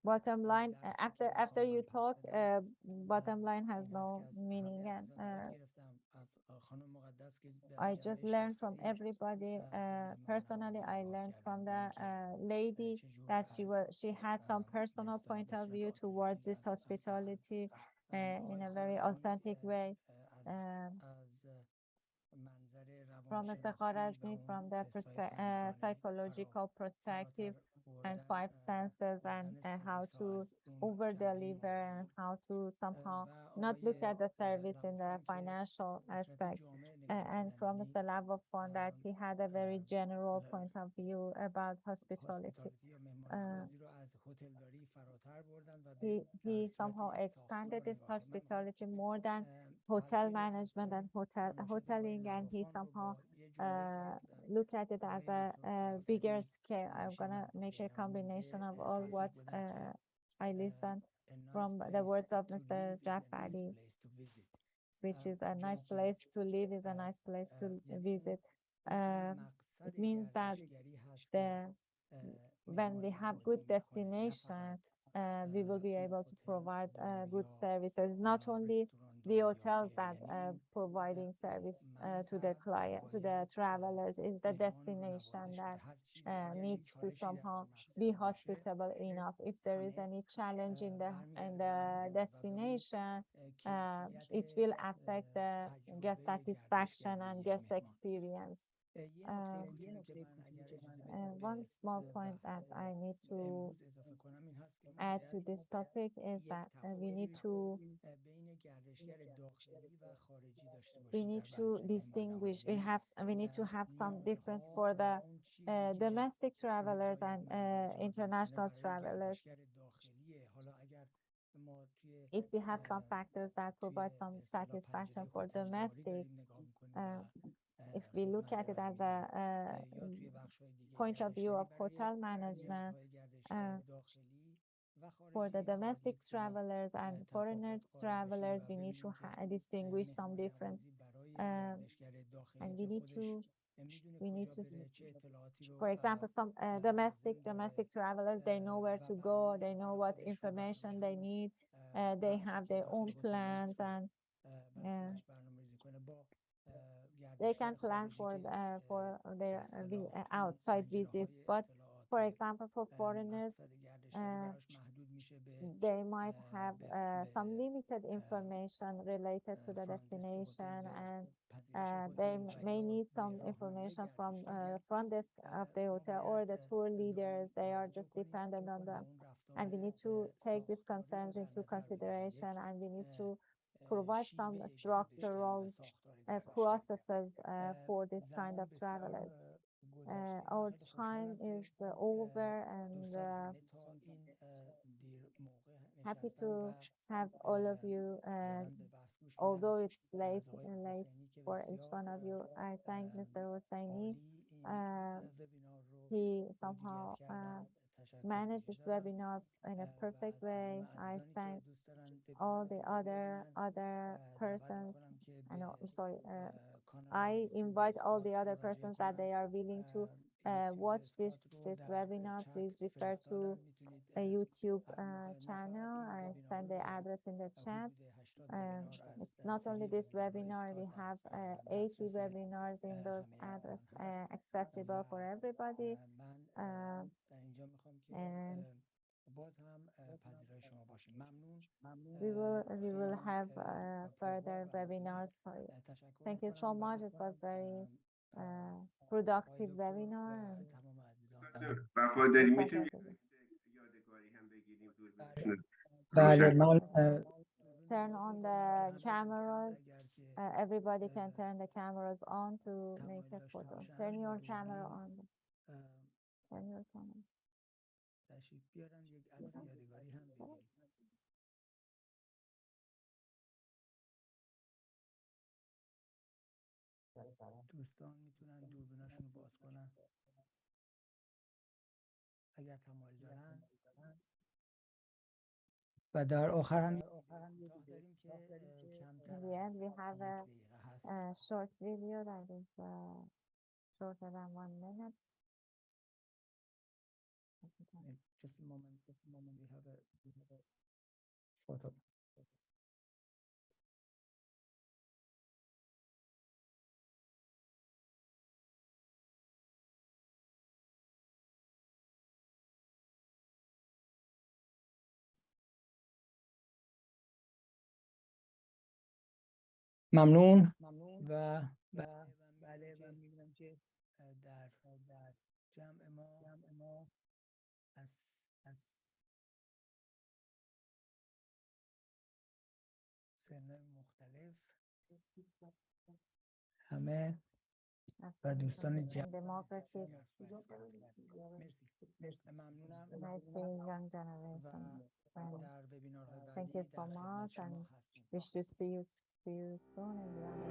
[SPEAKER 2] bottom line, after you talk, bottom line has no meaning, and I just learned from everybody. Personally, I learned from the lady that she had some personal point of view towards this hospitality in a very authentic way. From Mr. Kharazmi, from the psychological perspective, and 5 senses, and how to over deliver, and how to somehow not look at the service in the financial aspects, and from Mr. Lavofan, that he had a very general point of view about hospitality. He somehow expanded his hospitality more than hotel management and hoteling, and he somehow look at it as a bigger scale. I'm gonna make a combination of all what I listened from the words of Mr. Jafari, which is a nice place to live, is a nice place to visit. It means that when we have good destination, we will be able to provide good services. Not only the hotels that providing service to the client, to the travelers, is the destination that needs to somehow be hospitable enough. If there is any challenge in the destination, it will affect the guest satisfaction and guest experience. One small point that I need to add to this topic is that we need to distinguish. We need to have some difference for the domestic travelers and international travelers. If we have some factors that provide some satisfaction for domestics, if we look at it as a point of view of hotel management, for the domestic travelers and foreigner travelers, we need to distinguish some difference, and we need to, for example, some domestic travelers, they know where to go, they know what information they need, they have their own plans and they can plan for their outside visits. But for example, for foreigners, they might have some limited information related to the destination, and they may need some information from front desk of the hotel or the tour leaders. They are just dependent on them, and we need to take these concerns into consideration, and we need to provide some structural processes for this kind of travelers. Our time is over, and happy to have all of you. Although it's late for each one of you, I thank Mr. Hosseini. He somehow managed this webinar in a perfect way. I thank all the other persons. I invite all the other persons that they are willing to watch this webinar. Please refer to a YouTube channel. I send the address in the chat. It's not only this webinar, we have 80 webinars in the address accessible for everybody. And we will have further webinars for you. Thank you so much. It was very productive webinar. Turn on the cameras. Everybody can turn the cameras on to make a photo. Turn your camera on. Turn your camera.
[SPEAKER 1] دوستان میتونن دوربیناشون رو باز کنن اگر تمایل دارن. و در آخر هم داریم که
[SPEAKER 2] In the end, we have a short video that is shorter than 1 minute.
[SPEAKER 1] Just a moment, we have a photo. ممنون و بله من می‌بینم که در جمع ما از سن‌های مختلف همه و دوستان جمع مرسی ممنونم در وبینارهای بعدی
[SPEAKER 2] Thank you so much and wish to see you soon in the other.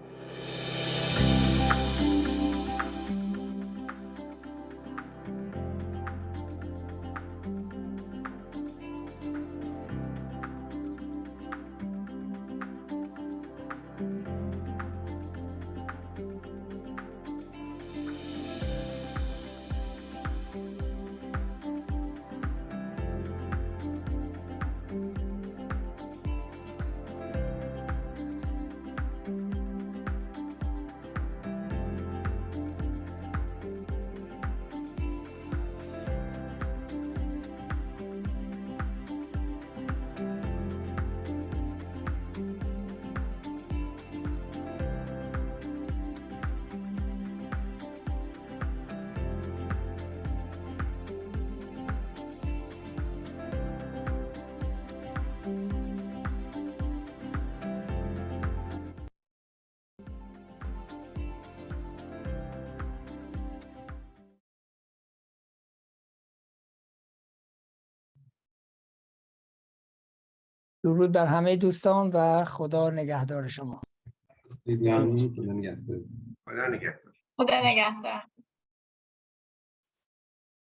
[SPEAKER 1] درود بر همه دوستان و خدا نگهدار شما.
[SPEAKER 3] خدا نگهدار.